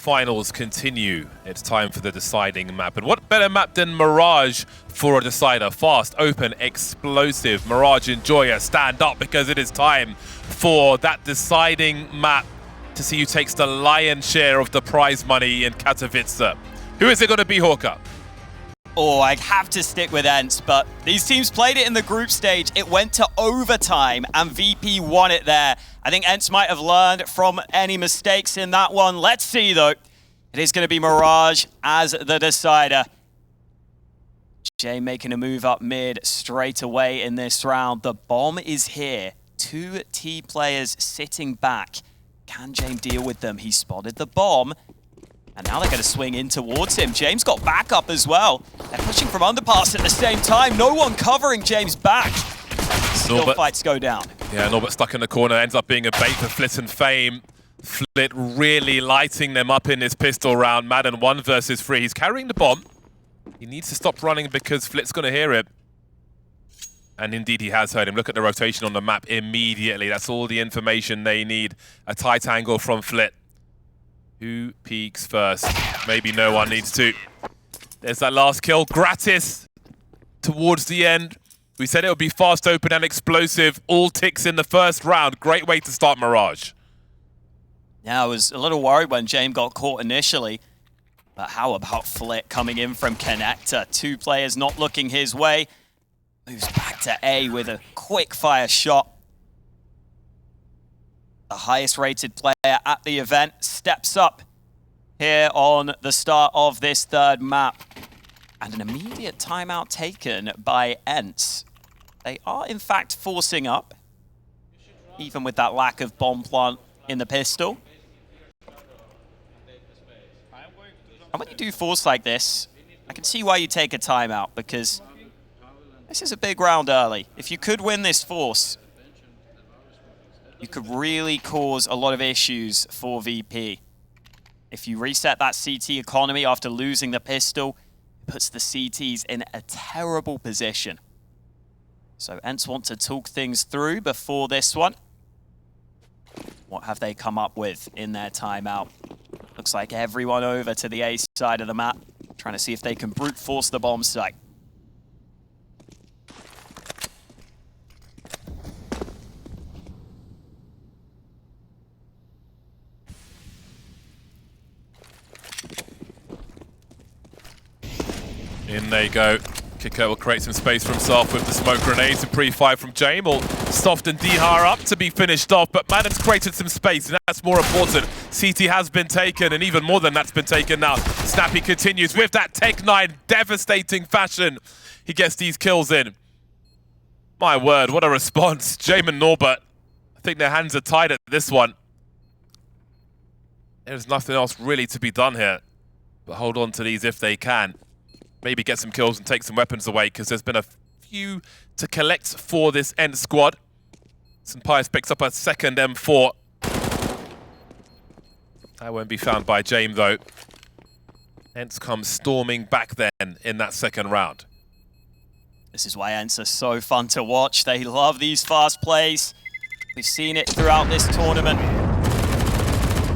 finals continue. It's time for the deciding map. And what better map than Mirage for a decider? Fast, open, explosive. Mirage and Joya stand up because it is time for that deciding map to see who takes the lion's share of the prize money in Katowice. Who is it going to be, Hawker? Oh, I have to stick with ENCE, but these teams played it in the group stage. It went to overtime, and VP won it there. I think ENCE might have learned from any mistakes in that one. Let's see, though. It is going to be Mirage as the decider. Jay making a move up mid straight away in this round. The bomb is here. 2 T players sitting back. Can James deal with them? He spotted the bomb. And now they're going to swing in towards him. James got backup as well. They're pushing from underpass at the same time. No one covering James back. Still fights go down. Yeah, Norbert stuck in the corner. Ends up being a bait for Flit and Fame. Flit really lighting them up in his pistol round. Madden 1 versus 3. He's carrying the bomb. He needs to stop running because Flit's going to hear it. And indeed he has heard him. Look at the rotation on the map immediately. That's all the information they need. A tight angle from Flit. Who peeks first? Maybe no one needs to. There's that last kill. Gratis towards the end. We said it would be fast, open, and explosive. All ticks in the first round. Great way to start Mirage. Yeah, I was a little worried when James got caught initially. But how about Flit coming in from connector? 2 players not looking his way. Moves back to A with a quick fire shot. The highest rated player at the event steps up here on the start of this third map. And an immediate timeout taken by ENCE. They are in fact forcing up, even with that lack of bomb plant in the pistol. And when you do force like this, I can see why you take a timeout, because this is a big round early. If you could win this force, you could really cause a lot of issues for VP. If you reset that CT economy after losing the pistol, it puts the CTs in a terrible position. So ENCE want to talk things through before this one. What have they come up with in their timeout? Looks like everyone over to the A side of the map, trying to see if they can brute force the bomb site. In they go. Kicker will create some space for himself with the smoke grenades and pre-fire from James. Will soften Dihar up to be finished off, but Madden's created some space, and that's more important. CT has been taken, and even more than that's been taken now. Snappy continues with that Tech 9 devastating fashion. He gets these kills in. My word, what a response. James and Norbert, I think their hands are tied at this one. There's nothing else really to be done here, but hold on to these if they can. Maybe get some kills and take some weapons away, because there's been a few to collect for this ENCE squad. St. Pius picks up a second M4. That won't be found by James, though. ENCE comes storming back then in that second round. This is why ENCE are so fun to watch. They love these fast plays. We've seen it throughout this tournament.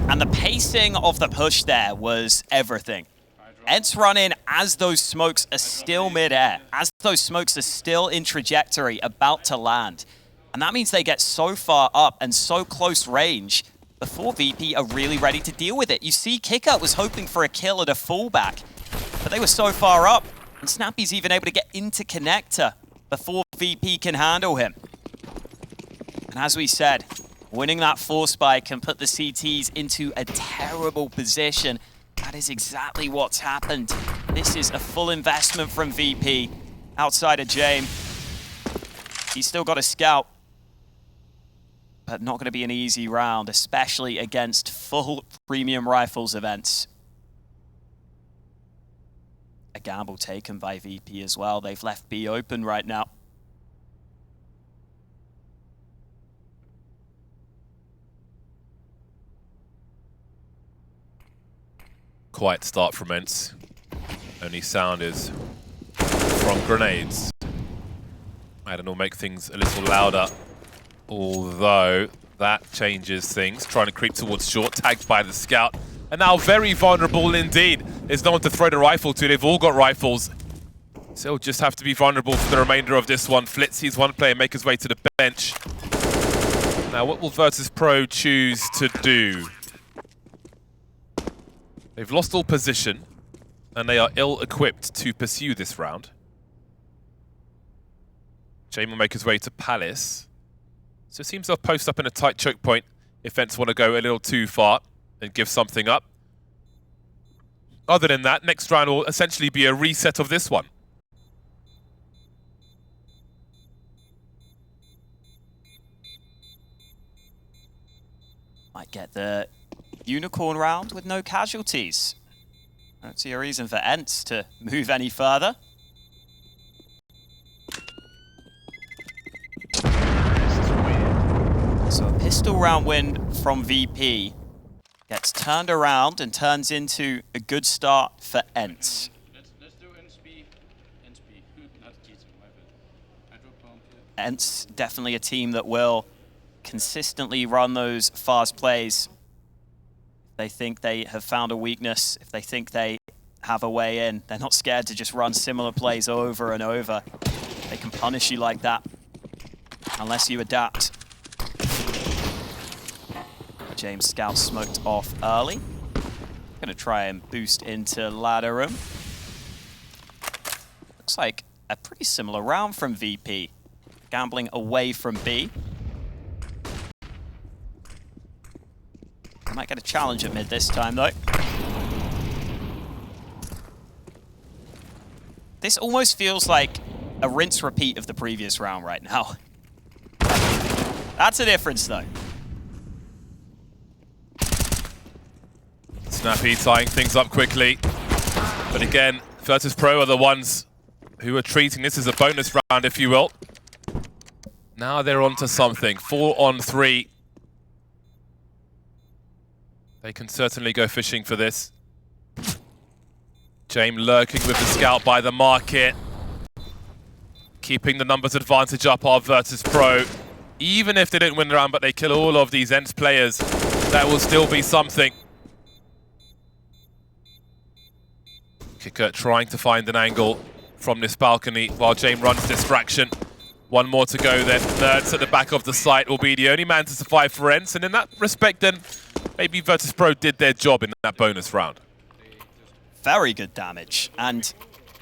And the pacing of the push there was everything. ENCE run in as those smokes are still mid-air, as those smokes are still in trajectory, about to land. And that means they get so far up and so close range before VP are really ready to deal with it. You see, Kicker was hoping for a kill at a fallback, but they were so far up, and Snappy's even able to get into connector before VP can handle him. And as we said, winning that force spike can put the CTs into a terrible position. That is exactly what's happened. This is a full investment from VP. Outside of James, he's still got a scout, but not going to be an easy round, especially against full premium rifles events. A gamble taken by VP as well. They've left B open right now. Quiet start from ENCE. Only sound is from grenades. Madden will make things a little louder, although that changes things. Trying to creep towards short, tagged by the scout. And now very vulnerable indeed. There's no one to throw the rifle to. They've all got rifles. So he'll just have to be vulnerable for the remainder of this one. Flitzy's one player make his way to the bench. Now, what will Virtus.pro choose to do? They've lost all position, and they are ill-equipped to pursue this round. Jame will make his way to Palace. So it seems they'll post up in a tight choke point if ENCE want to go a little too far and give something up. Other than that, next round will essentially be a reset of this one. Might get the unicorn round with no casualties. I don't see a reason for ENCE to move any further. So a pistol round win from VP gets turned around and turns into a good start for ENCE. Let's do ENCE B. ENCE B. Not cheating, my bad. I drop bomb here. ENCE definitely a team that will consistently run those fast plays. If they think they have found a weakness, if they think they have a way in, they're not scared to just run similar plays over and over. They can punish you like that, unless you adapt. James Scout smoked off early. Gonna try and boost into ladder room. Looks like a pretty similar round from VP. Gambling away from B. Might get a challenge at mid this time, though. This almost feels like a rinse repeat of the previous round right now. That's a difference, though. Snappy tying things up quickly. But again, Virtus.pro are the ones who are treating this as a bonus round, if you will. Now they're onto something. 4 on 3. They can certainly go fishing for this. Jame lurking with the scout by the market. Keeping the numbers advantage up are Virtus.pro. Even if they don't win the round, but they kill all of these ENCE players, that will still be something. Kicker trying to find an angle from this balcony while Jame runs distraction. One more to go then. Nerds at the back of the site will be the only man to survive for ENCE. And in that respect then, maybe Virtus.pro did their job in that bonus round. Very good damage. And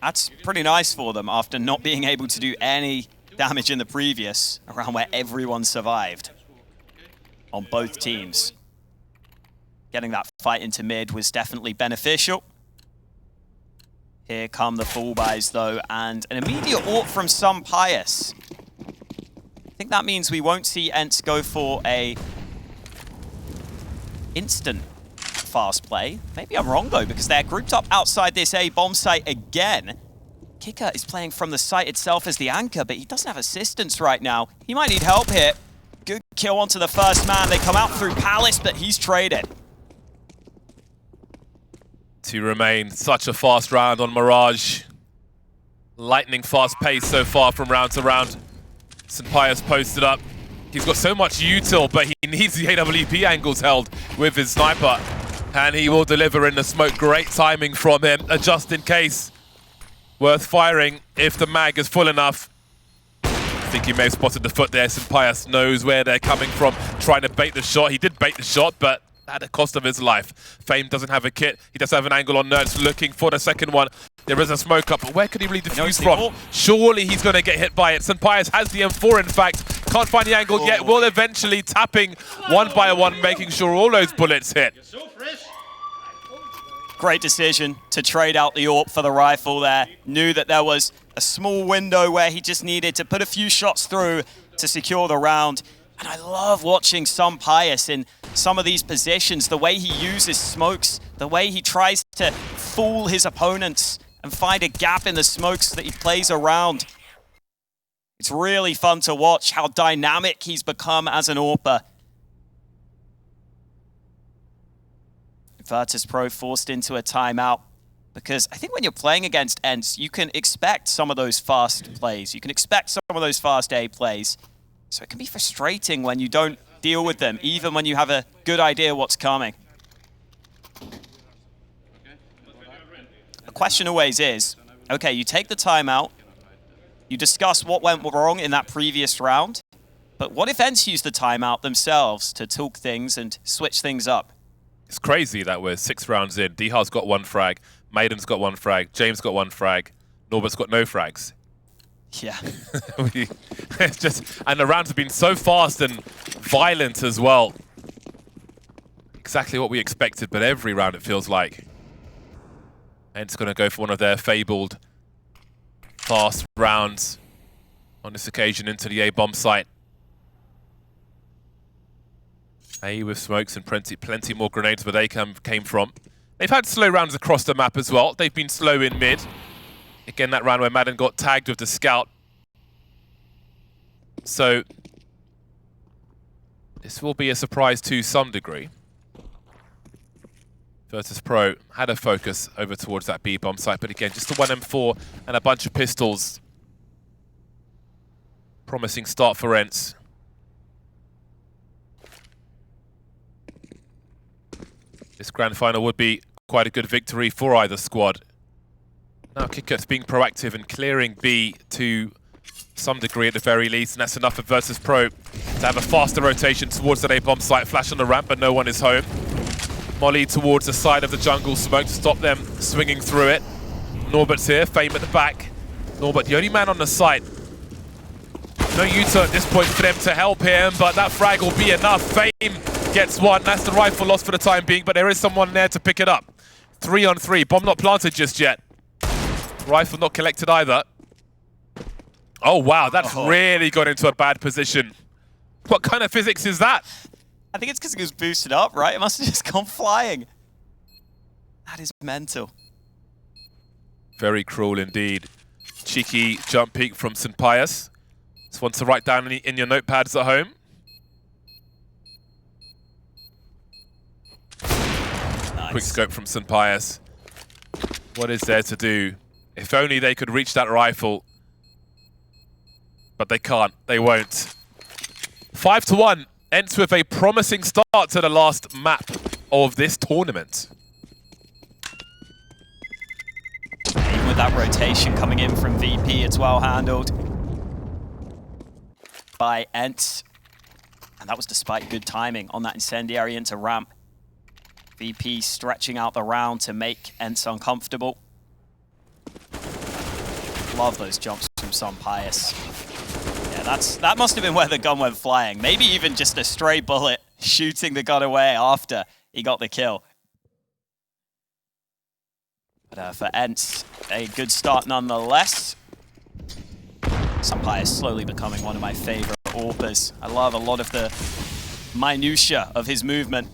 that's pretty nice for them after not being able to do any damage in the previous, around where everyone survived on both teams. Getting that fight into mid was definitely beneficial. Here come the full buys though, and an immediate ult from Some Pious. I think that means we won't see ENCE go for a instant fast play. Maybe I'm wrong though, because they're grouped up outside this A bomb site again. Kicker is playing from the site itself as the anchor, but he doesn't have assistance right now. He might need help here. Good kill onto the first man. They come out through Palace, but he's traded. To remain such a fast round on Mirage. Lightning fast pace so far from round to round. St. Pius posted up. He's got so much util, but he needs the AWP angles held with his sniper. And he will deliver in the smoke. Great timing from him, just in case. Worth firing if the mag is full enough. I think he may have spotted the foot there. St. Pius knows where they're coming from, trying to bait the shot. He did bait the shot, but at the cost of his life. Fame doesn't have a kit. He does have an angle on Nerds looking for the second one. There is a smoke up, but where could he really defuse from? Surely he's going to get hit by it. St. Pius has the M4, in fact. Can't find the angle yet. Will eventually tapping one by one, making sure all those bullets hit. Great decision to trade out the AWP for the rifle there. Knew that there was a small window where he just needed to put a few shots through to secure the round. And I love watching Some Pious in some of these positions, the way he uses smokes, the way he tries to fool his opponents and find a gap in the smokes that he plays around. It's really fun to watch how dynamic he's become as an AWPer. Virtus.pro forced into a timeout because I think when you're playing against ENCE, you can expect some of those fast plays. You can expect some of those fast A plays. So it can be frustrating when you don't deal with them, even when you have a good idea what's coming. question always is, okay, you take the timeout, you discuss what went wrong in that previous round, but what if ENCE use the timeout themselves to talk things and switch things up? It's crazy that we're 6 rounds in. Dihar's got 1 frag, Maiden's got 1 frag, James got 1 frag, Norbert's got no frags. Yeah. It's just, and the rounds have been so fast and violent as well. Exactly what we expected, but every round it feels like. ENCE going to go for one of their fabled fast rounds on this occasion into the A-bomb site. A with smokes and plenty more grenades where they came from. They've had slow rounds across the map as well. They've been slow in mid. Again, that round where Madden got tagged with the scout. So this will be a surprise to some degree. Virtus.pro had a focus over towards that B-bomb site, but again, just a 1M4 and a bunch of pistols. Promising start for ENCE. This grand final would be quite a good victory for either squad. Now Kikut's being proactive and clearing B to some degree at the very least, and that's enough for Virtus.pro to have a faster rotation towards that A-bomb site. Flash on the ramp, but no one is home. Molly towards the side of the jungle smoke to stop them swinging through it. Norbert's here, Fame at the back. Norbert, the only man on the site. No U-turn at this point for them to help him, but that frag will be enough. Fame gets one. That's the rifle lost for the time being, but there is someone there to pick it up. 3 on 3. Bomb not planted just yet. Rifle not collected either. Oh, wow. That's really got into a bad position. What kind of physics is that? I think it's because it was boosted up, right? It must have just gone flying. That is mental. Very cruel indeed. Cheeky jump peek from St. Pius. Just want to write down in your notepads at home. Nice. Quick scope from St. Pius. What is there to do? If only they could reach that rifle. But they can't. They won't. 5-1. ENCE with a promising start to the last map of this tournament. Even with that rotation coming in from VP, it's well handled by ENCE. And that was despite good timing on that incendiary into ramp. VP stretching out the round to make ENCE uncomfortable. Love those jumps from St. Pius. Yeah, that must have been where the gun went flying. Maybe even just a stray bullet shooting the gun away after he got the kill. But for ENCE, a good start nonetheless. St. Pius slowly becoming one of my favorite AWPers. I love a lot of the minutia of his movement.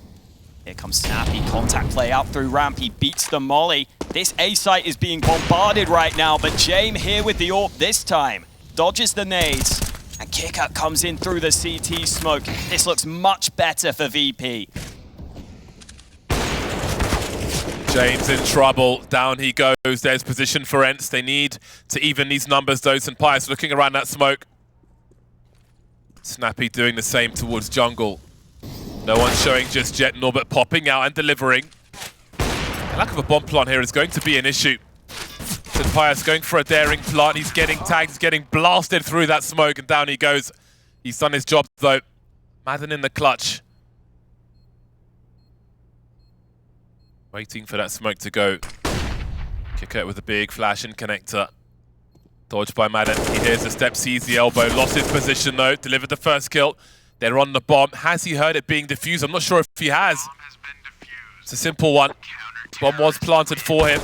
Here comes Snappy, contact play out through ramp, he beats the molly. This A site is being bombarded right now, but Jame here with the AWP this time. Dodges the nades, and Kikut comes in through the CT smoke. This looks much better for VP. James in trouble, down he goes. There's position for ENCE. They need to even these numbers though. St. Pius looking around that smoke. Snappy doing the same towards jungle. No one showing just yet. Norbert popping out and delivering. The lack of a bomb plant here is going to be an issue. St. Pius going for a daring plant. He's getting tagged, he's getting blasted through that smoke, and down he goes. He's done his job though. Madden in the clutch. Waiting for that smoke to go. Kikut with a big flash and connector. Dodged by Madden. He hears the step, sees the elbow, lost his position though, delivered the first kill. They're on the bomb. Has he heard it being defused? I'm not sure if he has. It's a simple one. Bomb was planted for him.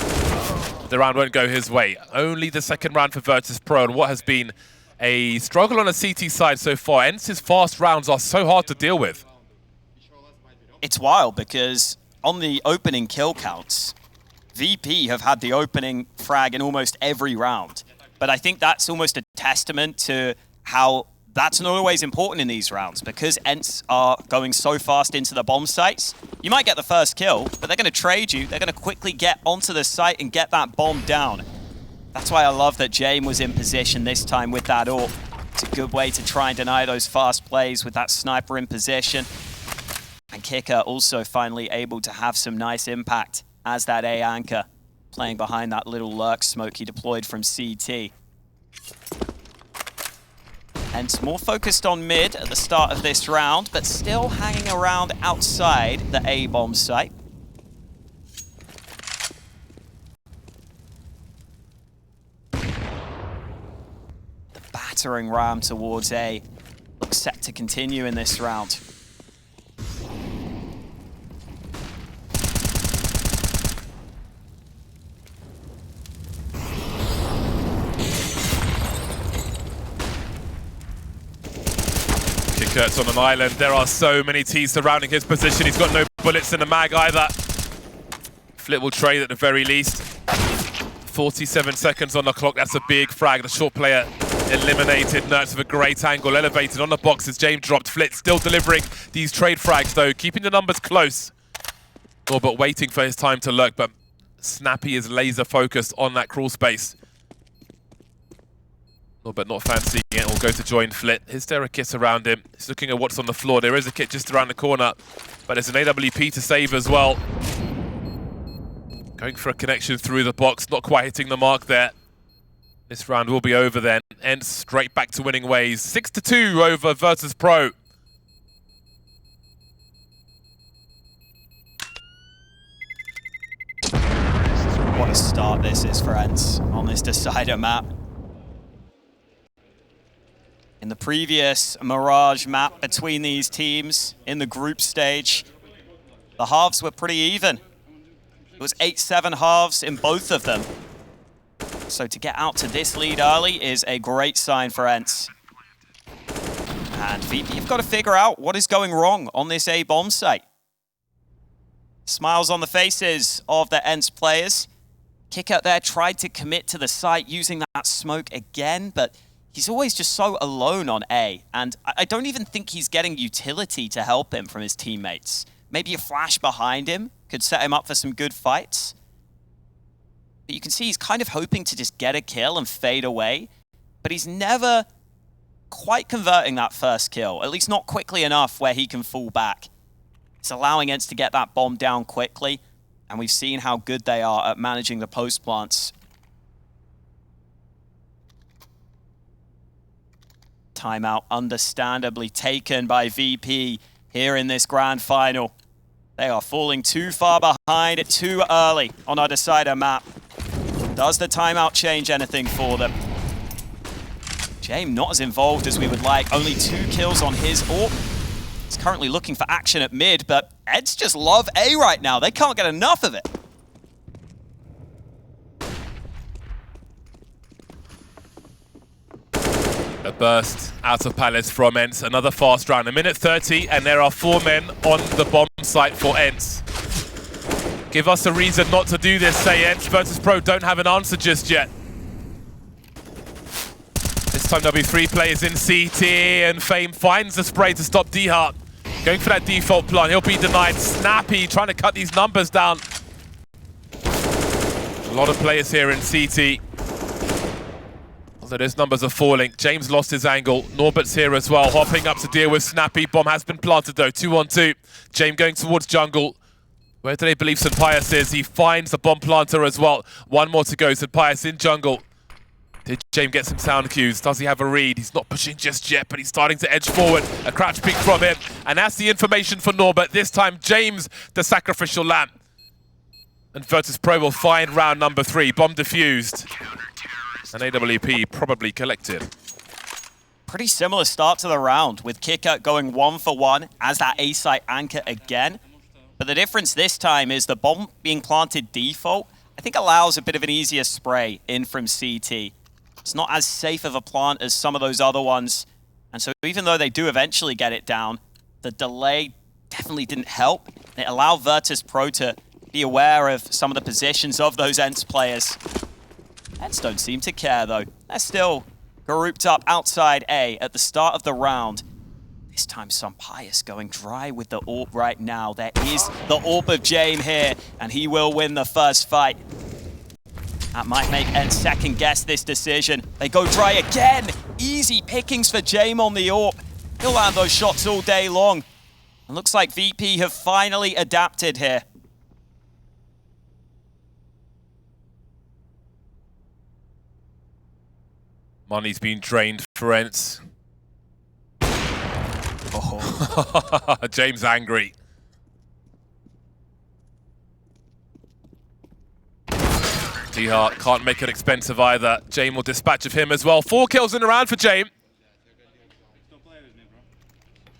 The round won't go his way. Only the second round for Virtus.pro, and what has been a struggle on the CT side so far. ENCE's fast rounds are so hard to deal with. It's wild because on the opening kill counts, VP have had the opening frag in almost every round. But I think that's almost a testament to how that's not always important in these rounds, because ENCE are going so fast into the bomb sites. You might get the first kill, but they're going to trade you. They're going to quickly get onto the site and get that bomb down. That's why I love that Jame was in position this time with that AWP. It's a good way to try and deny those fast plays with that sniper in position. And Kikut also finally able to have some nice impact as that A anchor. playing behind that little lurk smoke he deployed from CT. ENCE more focused on mid at the start of this round, but still hanging around outside the A-bomb site. The battering ram towards A looks set to continue in this round. Kurt's on an island. There are so many T's surrounding his position. He's got no bullets in the mag either. Flit will trade at the very least. 47 seconds on the clock. That's a big frag. The short player eliminated. Nerds with a great angle. Elevated on the box as James dropped. Flit still delivering these trade frags though. Keeping the numbers close. But waiting for his time to lurk. But Snappy is laser focused on that crawl space. But not fancying it, will go to join Flit. Is there a kit around him? He's looking at what's on the floor. There is a kit just around the corner, but there's an AWP to save as well. Going for a connection through the box, not quite hitting the mark there. This round will be over then. ENCE straight back to winning ways. 6-2 over Virtus.pro. What a start this is for ENCE on this decider map. In the previous Mirage map between these teams in the group stage, the halves were pretty even. It was 8-7 halves in both of them. So to get out to this lead early is a great sign for ENCE. And VP have got to figure out what is going wrong on this A-bomb site. Smiles on the faces of the ENCE players. Kicker there tried to commit to the site using that smoke again, but he's always just so alone on A, and I don't even think he's getting utility to help him from his teammates. Maybe a flash behind him could set him up for some good fights. But you can see he's kind of hoping to just get a kill and fade away, but he's never quite converting that first kill, at least not quickly enough where he can fall back. It's allowing ENCE to get that bomb down quickly, and we've seen how good they are at managing the post plants. Timeout understandably taken by VP here in this grand final. They are falling too far behind, too early on our decider map. Does the timeout change anything for them? James not as involved as we would like. Only 2 kills on his AWP. He's currently looking for action at mid, but ENCE just love A right now. They can't get enough of it. A burst out of Palace from ENCE. Another fast round. 1:30, and there are 4 men on the bomb site for ENCE. Give us a reason not to do this, say ENCE. Virtus.pro don't have an answer just yet. This time there'll be 3 players in CT, and Fame finds the spray to stop D-Hart. Going for that default plant. He'll be denied. Snappy trying to cut these numbers down. A lot of players here in CT. Although those numbers are falling. James lost his angle. Norbert's here as well, hopping up to deal with Snappy. Bomb has been planted though, 2-on-2. James going towards jungle. Where do they believe St. Pius is? He finds the bomb planter as well. 1 more to go, St. Pius in jungle. Did James get some sound cues? Does he have a read? He's not pushing just yet, but he's starting to edge forward. A crouch peek from him. And that's the information for Norbert. This time, James, the sacrificial lamb. And Virtus.pro will find round number 3. Bomb defused. An AWP probably collected. Pretty similar start to the round, with Kicker going 1 for 1 as that A-site anchor again. But the difference this time is the bomb being planted default, I think allows a bit of an easier spray in from CT. It's not as safe of a plant as some of those other ones. And so even though they do eventually get it down, the delay definitely didn't help. It allowed Virtus.pro to be aware of some of the positions of those ENCE players. ENCE don't seem to care though. They're still grouped up outside A at the start of the round. This time St. Pius going dry with the AWP right now. There is the AWP of James here, and he will win the first fight. That might make ENCE second guess this decision. They go dry again. Easy pickings for James on the AWP. He'll land those shots all day long. And looks like VP have finally adapted here. Money's been drained for ENCE. Oh. James angry. D-Hart can't make it expensive either. Jame will dispatch of him as well. 4 kills in a round for Jame.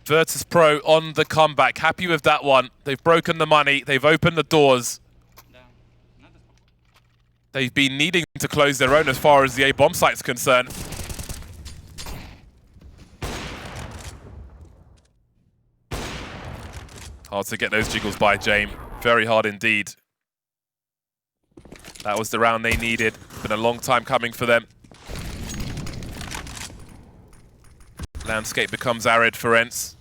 Virtus.pro on the comeback. Happy with that one. They've broken the money. They've opened the doors. They've been needing to close their own as far as the A bomb site's concerned. Hard to get those jiggles by Jame. Very hard indeed. That was the round they needed. Been a long time coming for them. Landscape becomes arid for ENCE.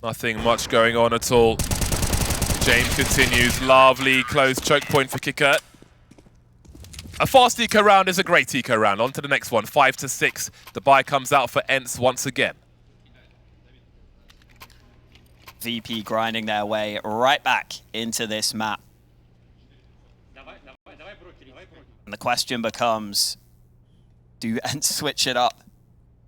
Nothing much going on at all. James continues. Lovely close choke point for Kicker. A fast eco round is a great eco round. On to the next one. 5-6. The buy comes out for ENCE once again. VP grinding their way right back into this map. And the question becomes, do ENCE switch it up?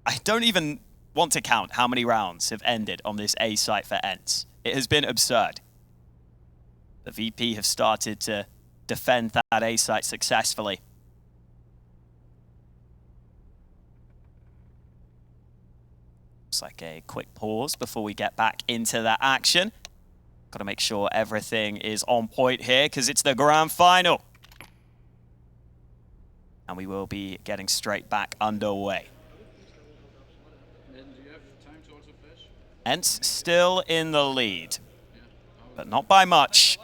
I don't even want to count how many rounds have ended on this A site for ENCE. It has been absurd. The VP have started to defend that A site successfully. Looks like a quick pause before we get back into that action. Got to make sure everything is on point here because it's the grand final. And we will be getting straight back underway. ENCE still in the lead, but not by much.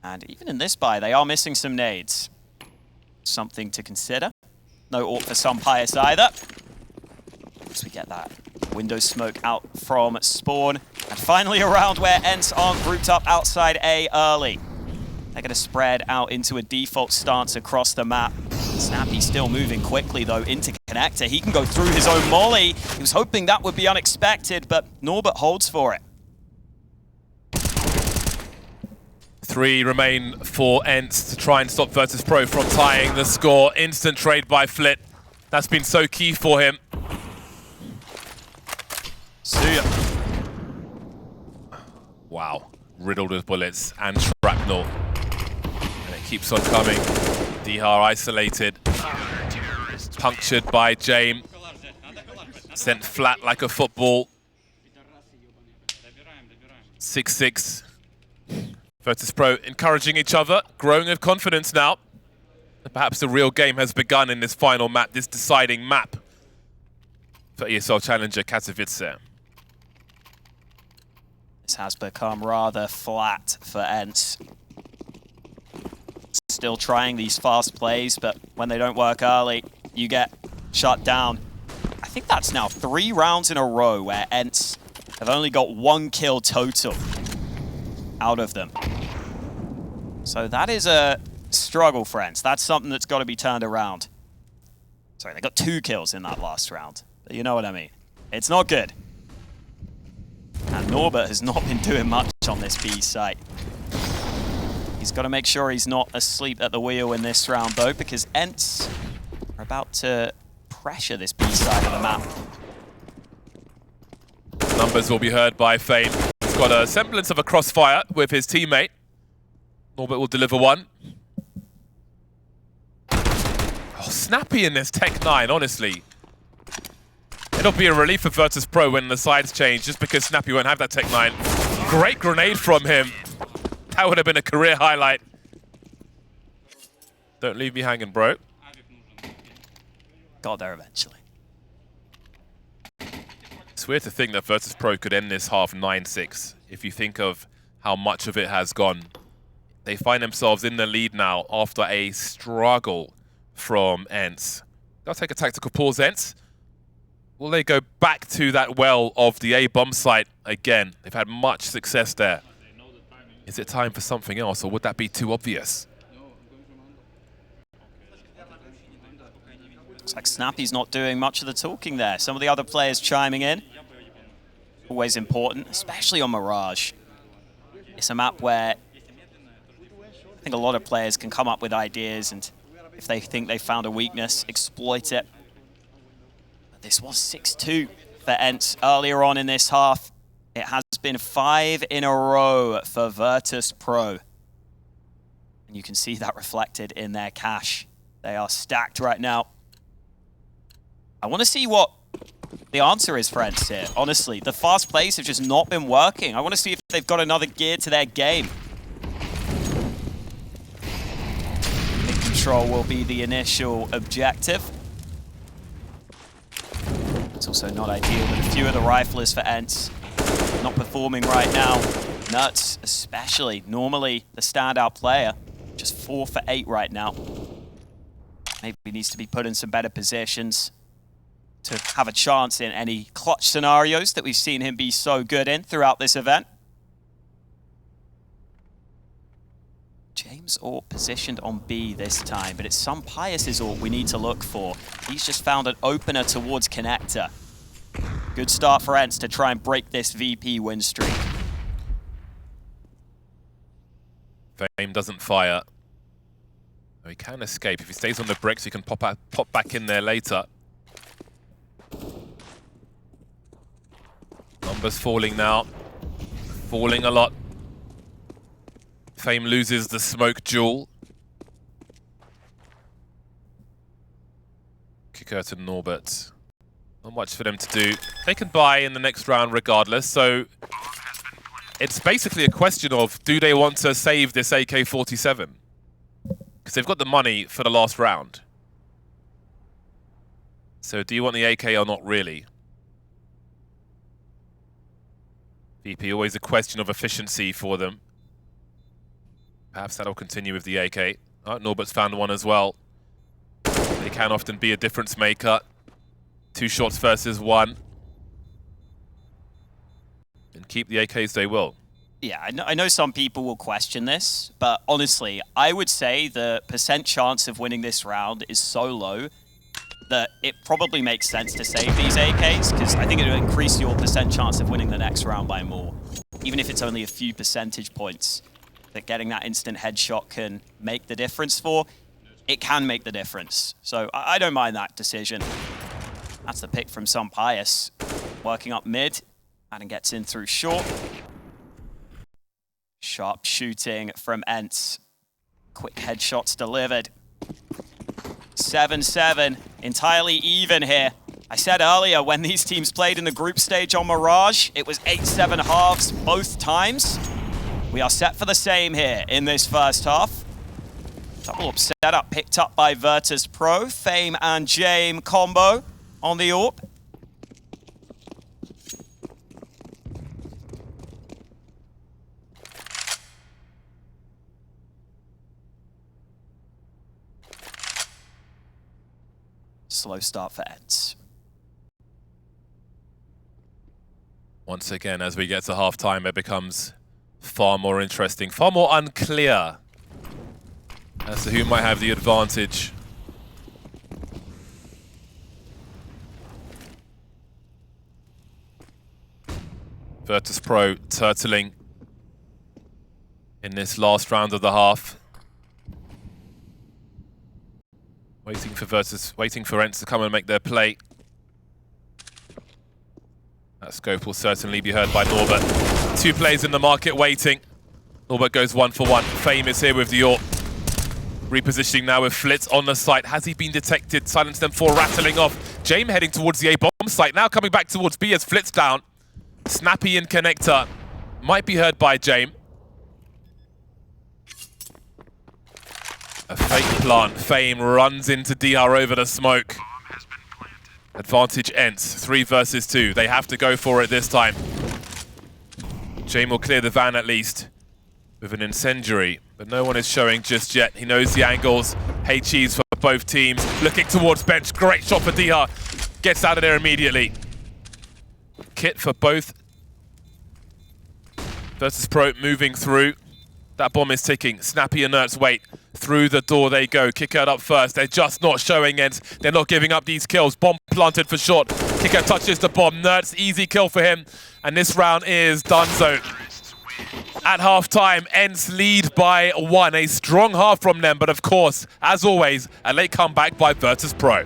And even in this buy, they are missing some nades. Something to consider. No AWP for some Pius either. As we get that window smoke out from spawn. And finally a round where ENCE aren't grouped up outside A early. They're going to spread out into a default stance across the map. Snappy still moving quickly, though, into connector. He can go through his own molly. He was hoping that would be unexpected, but Norbert holds for it. 3 remain for ENCE to try and stop Virtus.pro from tying the score. Instant trade by Flit. That's been so key for him. See ya. Wow. Riddled with bullets and shrapnel. And it keeps on coming. D-Har isolated. Punctured by Jame. Sent flat like a football. 6-6. Virtus.pro encouraging each other, growing with confidence now. Perhaps the real game has begun in this final map, this deciding map for ESL Challenger Katowice. This has become rather flat for ENCE. Still trying these fast plays, but when they don't work early, you get shut down. I think that's now 3 rounds in a row where ENCE have only got 1 kill total out of them. So that is a struggle for ENCE. That's something that's got to be turned around. Sorry, they got 2 kills in that last round. But you know what I mean. It's not good. And Norbert has not been doing much on this B site. He's got to make sure he's not asleep at the wheel in this round, though, because ENCE are about to pressure this B side of the map. Numbers will be heard by Fame. He's got a semblance of a crossfire with his teammate. Norbert will deliver one. Oh, snappy in this Tech 9, honestly. It'll be a relief for Virtus.pro when the sides change, just because Snappy won't have that Tech 9. Great grenade from him. That would have been a career highlight. Don't leave me hanging, bro. Got there eventually. It's weird to think that Virtus.pro could end this half 9-6. If you think of how much of it has gone. They find themselves in the lead now after a struggle from ENCE. They'll take a tactical pause, ENCE. Will they go back to that well of the A bomb site again? They've had much success there. Is it time for something else, or would that be too obvious? Looks like Snappy's not doing much of the talking there. Some of the other players chiming in. Always important, especially on Mirage. It's a map where I think a lot of players can come up with ideas and If they think they found a weakness, exploit it. But this was 6-2 for ENCE earlier on in this half. It has been 5 in a row for Virtus.pro. And you can see that reflected in their cash. They are stacked right now. I want to see what the answer is for ENCE here. Honestly, the fast plays have just not been working. I want to see if they've got another gear to their game. Mid control will be the initial objective. It's also not ideal, but a few of the riflers for ENCE not performing right now. Nuts, especially, normally the standout player, just 4 for 8 right now. Maybe he needs to be put in some better positions to have a chance in any clutch scenarios that we've seen him be so good in throughout this event. James Ort positioned on B this time, but it's some Pius's Ort we need to look for. He's just found an opener towards Connector. Good start for ENCE to try and break this VP win streak. Fame doesn't fire. Oh, he can escape. If he stays on the bricks, he can pop back in there later. Numbers falling now. Falling a lot. Fame loses the smoke duel. Kick out to Norbert. Not much for them to do. They can buy in the next round regardless, so it's basically a question of, do they want to save this AK-47? Because they've got the money for the last round. So do you want the AK or not really? VP, always a question of efficiency for them. Perhaps that'll continue with the AK. Oh, Norbert's found one as well. They can often be a difference maker. 2 shots versus 1. And keep the AKs they will. Yeah, I know some people will question this, but honestly, I would say the % chance of winning this round is so low that it probably makes sense to save these AKs, because I think it will increase your % chance of winning the next round by more. Even if it's only a few percentage points that getting that instant headshot can make the difference for, it can make the difference. So I don't mind that decision. That's the pick from some Pius. Working up mid, and gets in through short. Sharp shooting from ENCE. Quick headshots delivered. 7-7, entirely even here. I said earlier, when these teams played in the group stage on Mirage, it was 8-7 halves both times. We are set for the same here in this first half. Double up setup picked up by Virtus.pro. Fame and Jame combo on the AWP. Slow start for ENCE. Once again, as we get to half-time, it becomes far more interesting, far more unclear as to who might have the advantage. Virtus.pro turtling in this last round of the half. Waiting for ENCE to come and make their play. That scope will certainly be heard by Norbert. 2 players in the market waiting. Norbert goes 1 for 1. Fame is here with the AWP. Repositioning now with Flitz on the site. Has he been detected? Silence them 4 rattling off. Jame heading towards the A-bomb site. Now coming back towards B as Flitz down. Snappy in connector. Might be heard by Jame. A fake plant. Fame runs into DR over the smoke. Advantage ENCE. 3 versus 2. They have to go for it this time. Jame will clear the van at least with an incendiary, but no one is showing just yet. He knows the angles. HEs for both teams. Looking towards bench. Great shot for DR. Gets out of there immediately. Kit for both. Virtus.pro moving through. That bomb is ticking. Snappy and Nerds wait. Through the door they go. Kick out up first. They're just not showing ENCE. They're not giving up these kills. Bomb planted for short. Kick out touches the bomb. Nerds, easy kill for him. And this round is donezo. At half-time, ENCE lead by 1. A strong half from them, but of course, as always, a late comeback by Virtus.pro.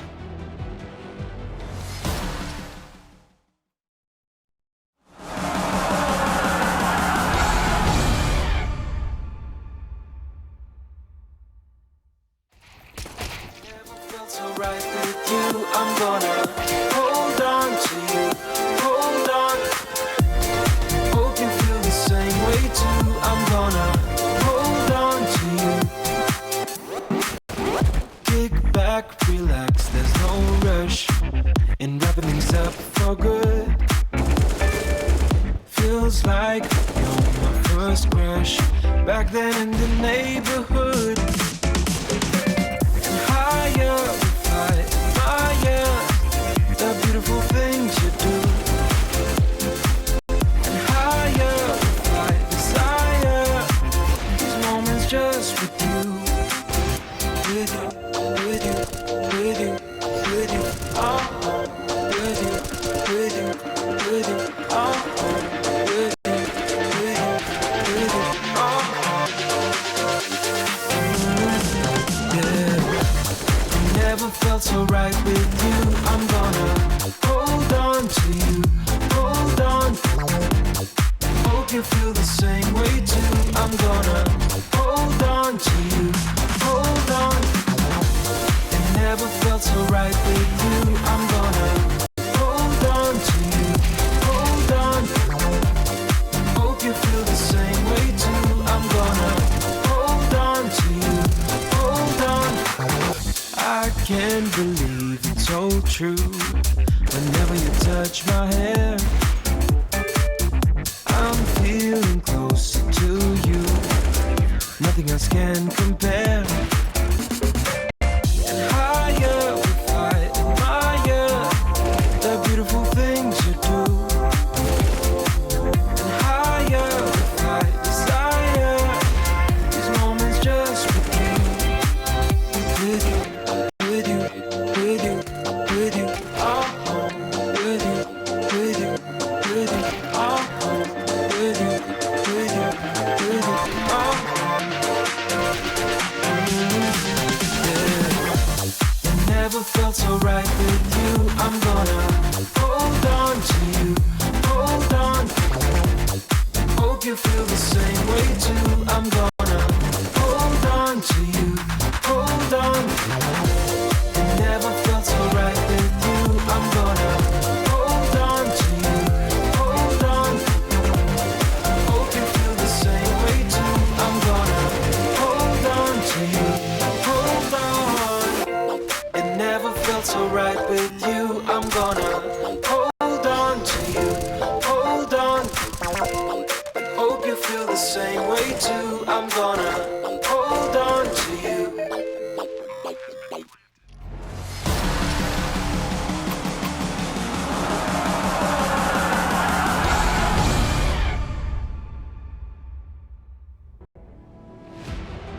I'm gonna hold on to you, hold on. Hope you feel the same way too. I'm gonna hold on to you. Kick back, relax, there's no rush in wrapping things up for good. Feels like you're my first crush back then in the neighborhood. And higher we fly, the beautiful things you do. And higher we fly, desire these moments just with you. With you, with you, with you, with you, oh, with you, with you, with you, oh, with you, with you, with you, oh, yeah. Never felt so right with you. I'm gonna hold on to you, hold on. Hope you feel the same way too. I'm gonna hold on to you, hold on. It never felt so right with you. I'm gonna hold on to you, hold on. Hope you feel the same way too. I'm gonna hold on to you, hold on. I can't believe it's so true. Whenever you touch my hair, I'm feeling closer to you. Nothing else can compare. And higher we fly, admire the beautiful things you do. And higher we fly, desire these moments just with you. With you, with you, with you, with you, oh, with you, with you, with you, oh, with you, with you, with you, oh, yeah. It never felt so right with you. I'm gonna hold on to you, hold on. Hope you feel the same way too. I'm gonna hold on to you, hold on. It never felt so right with you. I'm gonna hold on to you, hold on. Hope you feel the same way too. I'm gonna hold on to you, hold on. It never felt so right with you. I'm gonna hold on to you, hold on. Hope you feel the same way too. I'm gonna hold on to you.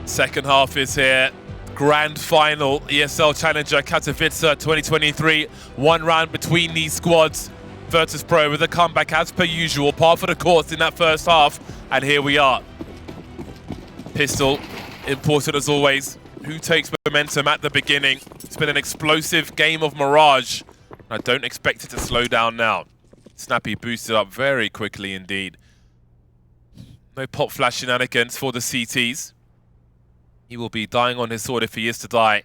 Second half is here. Grand final, ESL Challenger Katowice 2023. One round between these squads. Virtus.pro with a comeback as per usual. Par for the course in that first half. And here we are. Pistol, important as always. Who takes momentum at the beginning? It's been an explosive game of Mirage. I don't expect it to slow down now. Snappy boosted up very quickly indeed. No pop flash shenanigans for the CTs. He will be dying on his sword if he is to die.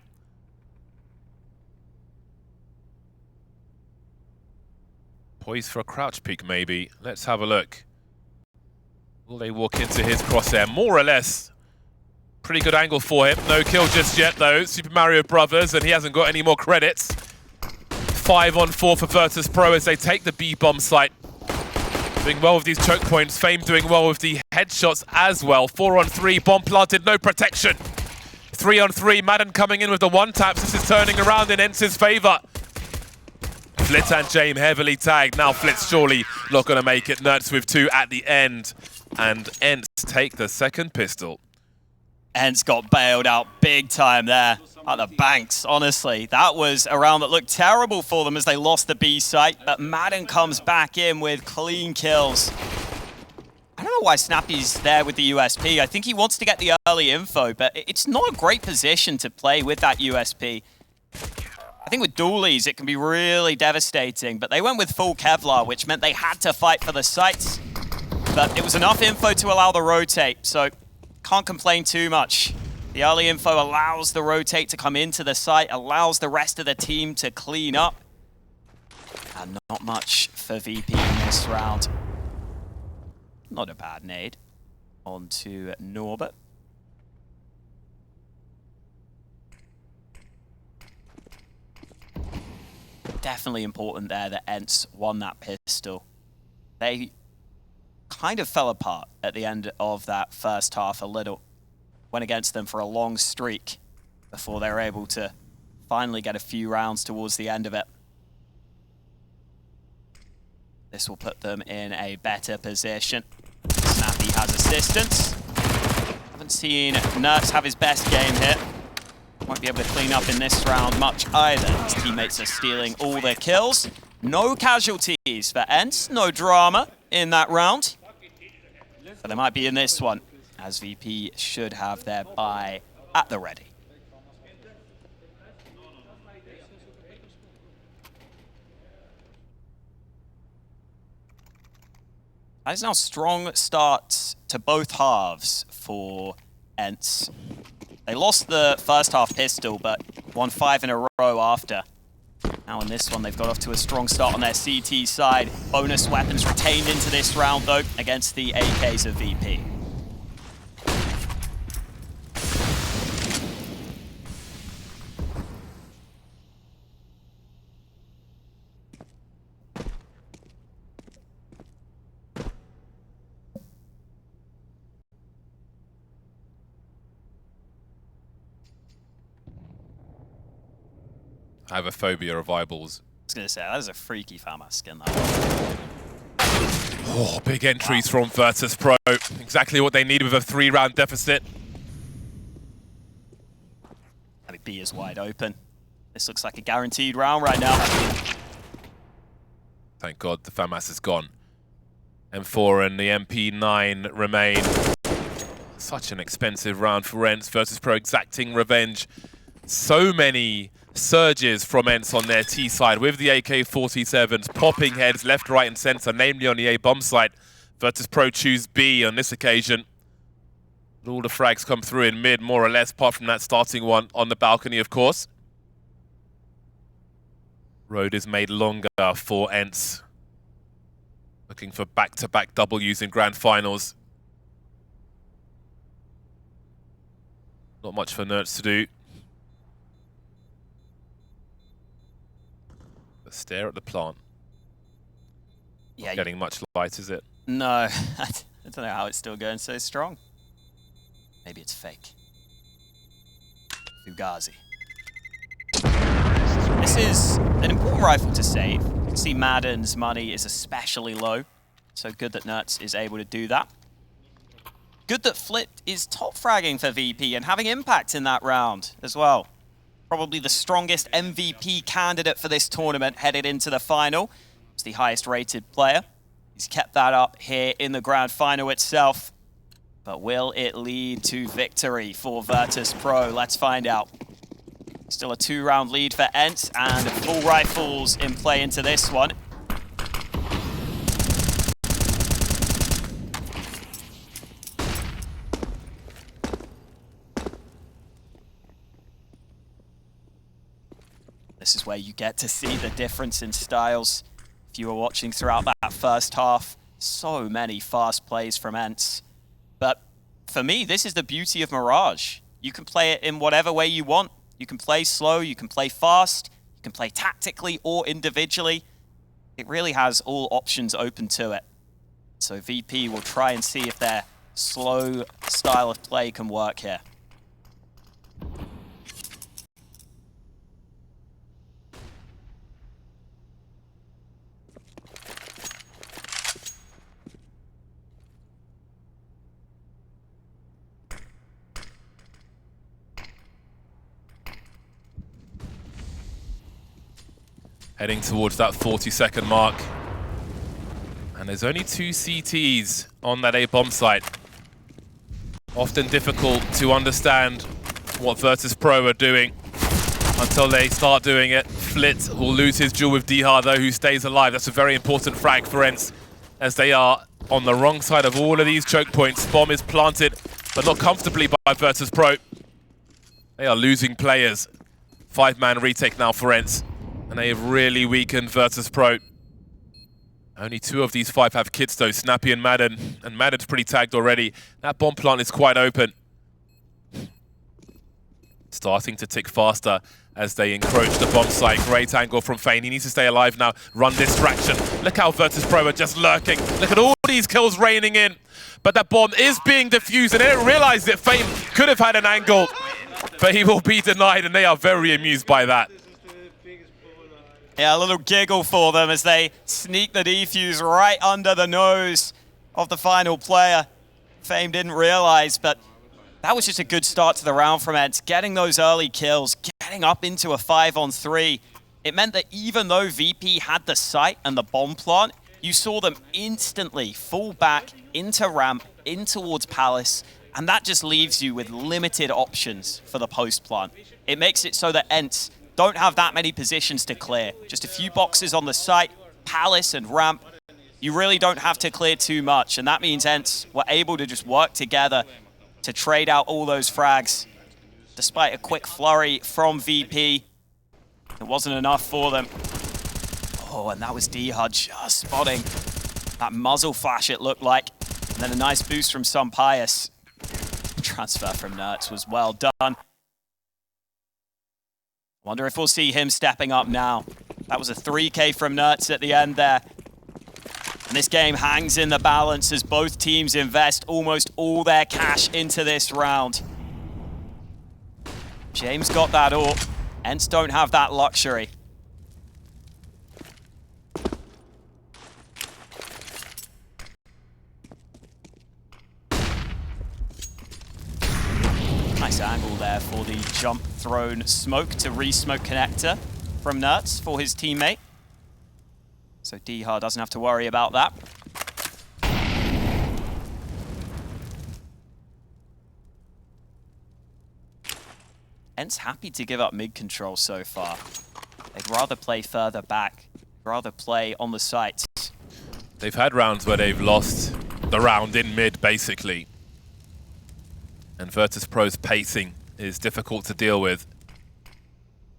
Poised for a crouch peek, maybe. Let's have a look. Will they walk into his crosshair? More or less. Pretty good angle for him. No kill just yet, though. Super Mario Brothers, and he hasn't got any more credits. 5-on-4 for Virtus.pro as they take the B-bomb site. Doing well with these choke points. Fame doing well with the headshots as well. 4-on-3, bomb planted, no protection. 3-on-3, Madden coming in with the one-taps. This is turning around in ENCE's favor. Flitz and James heavily tagged. Now Flitz surely not going to make it. Nerds with 2 at the end. And ENCE take the second pistol. ENCE got bailed out big time there at the banks, honestly. That was a round that looked terrible for them as they lost the B site, but Madden comes back in with clean kills. I don't know why Snappy's there with the USP. I think he wants to get the early info, but it's not a great position to play with that USP. I think with dualies, it can be really devastating, but they went with full Kevlar, which meant they had to fight for the sites. But it was enough info to allow the rotate, so can't complain too much. The early info allows the rotate to come into the site, allows the rest of the team to clean up. And not much for VP in this round. Not a bad nade. On to Norbert. Definitely important there that ENCE won that pistol. They kind of fell apart at the end of that first half a little. Went against them for a long streak before they were able to finally get a few rounds towards the end of it. This will put them in a better position. Snappy has assistance. Haven't seen Nertz have his best game here. Won't be able to clean up in this round much either. His teammates are stealing all their kills. No casualties for ENCE, no drama in that round. But they might be in this one, as VP should have their buy at the ready. That is now strong starts to both halves for ENCE. They lost the first half pistol, but won 5 in a row after. Now in this one, they've got off to a strong start on their CT side. Bonus weapons retained into this round, though, against the AKs of VP. I have a phobia of eyeballs. I was going to say, that is a freaky FAMAS skin, that. Oh, big entries from Virtus.pro. Exactly what they needed with a 3-round deficit. I mean, B is wide open. This looks like a guaranteed round right now. Thank God the FAMAS is gone. M4 and the MP9 remain. Such an expensive round for ENCE. Virtus.pro exacting revenge. So many surges from ENCE on their T side with the AK-47s popping heads left, right and center, namely on the A bomb site. Virtus.pro choose B on this occasion. All the frags come through in mid, more or less, apart from that starting one on the balcony, of course. Road is made longer for ENCE. Looking for back-to-back W's in grand finals. Not much for Nertz to do. Stare at the plant. Yeah, Not getting much light, is it? No, I don't know how it's still going so strong. Maybe it's fake. Fugazi. This is an important rifle to save. You can see Madden's money is especially low, so good that Nertz is able to do that. Good that Flipped is top fragging for VP and having impact in that round as well. Probably the strongest MVP candidate for this tournament headed into the final. He's the highest rated player. He's kept that up here in the grand final itself. But will it lead to victory for Virtus.pro? Let's find out. Still a 2-round lead for ENCE and full rifles in play into this one. This is where you get to see the difference in styles. If you were watching throughout that first half, so many fast plays from ENCE. But for me, this is the beauty of Mirage. You can play it in whatever way you want. You can play slow, you can play fast, you can play tactically or individually. It really has all options open to it. So VP will try and see if their slow style of play can work here. Heading towards that 40-second mark. And there's only 2 CTs on that A bomb site. Often difficult to understand what Virtus.pro are doing until they start doing it. Flit will lose his duel with Dihar though, who stays alive. That's a very important frag for ENCE, as they are on the wrong side of all of these choke points. Bomb is planted, but not comfortably by Virtus.pro. They are losing players. 5-man retake now for ENCE, and they have really weakened Virtus.pro. Only 2 of these 5 have kits though, Snappy and Madden. And Madden's pretty tagged already. That bomb plant is quite open. Starting to tick faster as they encroach the bomb site. Great angle from Fane. He needs to stay alive now. Run distraction. Look how Virtus.pro are just lurking. Look at all these kills raining in. But that bomb is being defused, and they didn't realize that Fane could have had an angle. But he will be denied, and they are very amused by that. Yeah, a little giggle for them as they sneak the defuse right under the nose of the final player. Fame didn't realize, but that was just a good start to the round from ENCE. Getting those early kills, getting up into a 5-on-3. It meant that even though VP had the site and the bomb plant, you saw them instantly fall back into ramp, in towards Palace, and that just leaves you with limited options for the post plant. It makes it so that ENCE don't have that many positions to clear. Just a few boxes on the site, Palace and ramp. You really don't have to clear too much, and that means ENCE were able to just work together to trade out all those frags. Despite a quick flurry from VP, it wasn't enough for them. Oh, and that was Dihar just spotting that muzzle flash, it looked like. And then a nice boost from Pius. Transfer from Nertz was well done. Wonder if we'll see him stepping up now. That was a 3K from Nertz at the end there. And this game hangs in the balance as both teams invest almost all their cash into this round. James got that all. ENCE don't have that luxury. Nice angle there for the jump thrown smoke to re-smoke connector from Nertz for his teammate. So Dihar doesn't have to worry about that. ENCE happy to give up mid control so far. They'd rather play further back, rather play on the sites. They've had rounds where they've lost the round in mid, basically. And Virtus.pro's pacing is difficult to deal with.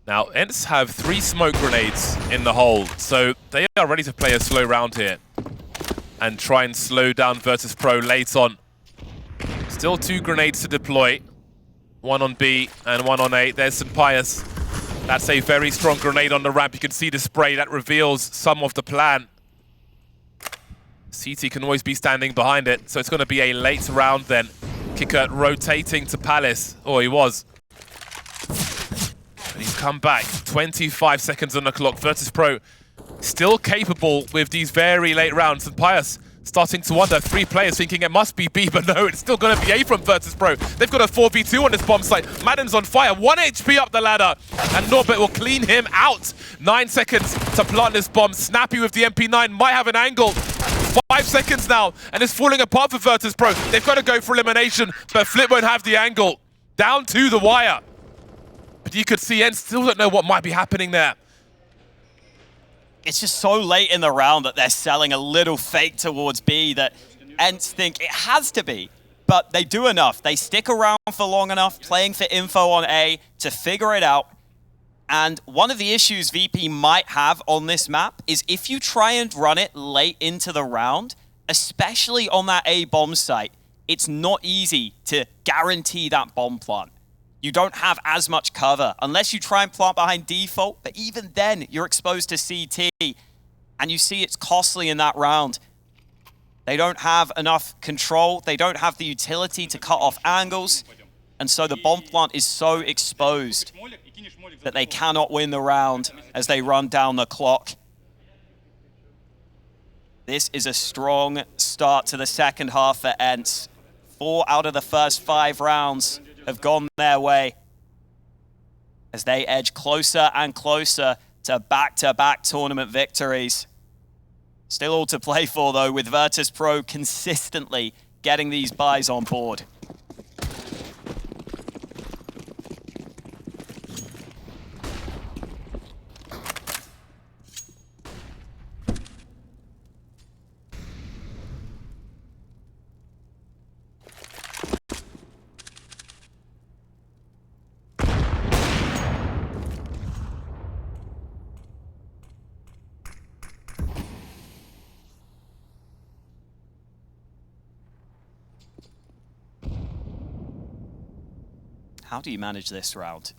Now, ENCE have 3 smoke grenades in the hole, so they are ready to play a slow round here and try and slow down Virtus.pro late on. Still 2 grenades to deploy. 1 on B and 1 on A. There's Pius. That's a very strong grenade on the ramp. You can see the spray. That reveals some of the plan. CT can always be standing behind it, so it's going to be a late round then. Kicker rotating to Palace. Oh, he was. And he's come back. 25 seconds on the clock. Virtus.pro still capable with these very late rounds. And Pius starting to wonder. 3 players thinking it must be B, but no, it's still going to be A from Virtus.pro. They've got a 4v2 on this bomb site. Madden's on fire. 1 HP up the ladder. And Norbert will clean him out. 9 seconds to plant this bomb. Snappy with the MP9 might have an angle. 5 seconds now, and it's falling apart for Virtus.pro. They've got to go for elimination, but Flip won't have the angle. Down to the wire. But you could see ENCE still don't know what might be happening there. It's just so late in the round that they're selling a little fake towards B that ENCE think it has to be. But they do enough. They stick around for long enough, playing for info on A to figure it out. And one of the issues VP might have on this map is if you try and run it late into the round, especially on that A bomb site, it's not easy to guarantee that bomb plant. You don't have as much cover unless you try and plant behind default, but even then you're exposed to CT and you see it's costly in that round. They don't have enough control, they don't have the utility to cut off angles, and so the bomb plant is so exposed that they cannot win the round as they run down the clock. This is a strong start to the second half for ENCE. 4 out of the first 5 rounds have gone their way as they edge closer and closer to back-to-back tournament victories. Still all to play for, though, with Virtus.pro consistently getting these buys on board. How do you manage this round?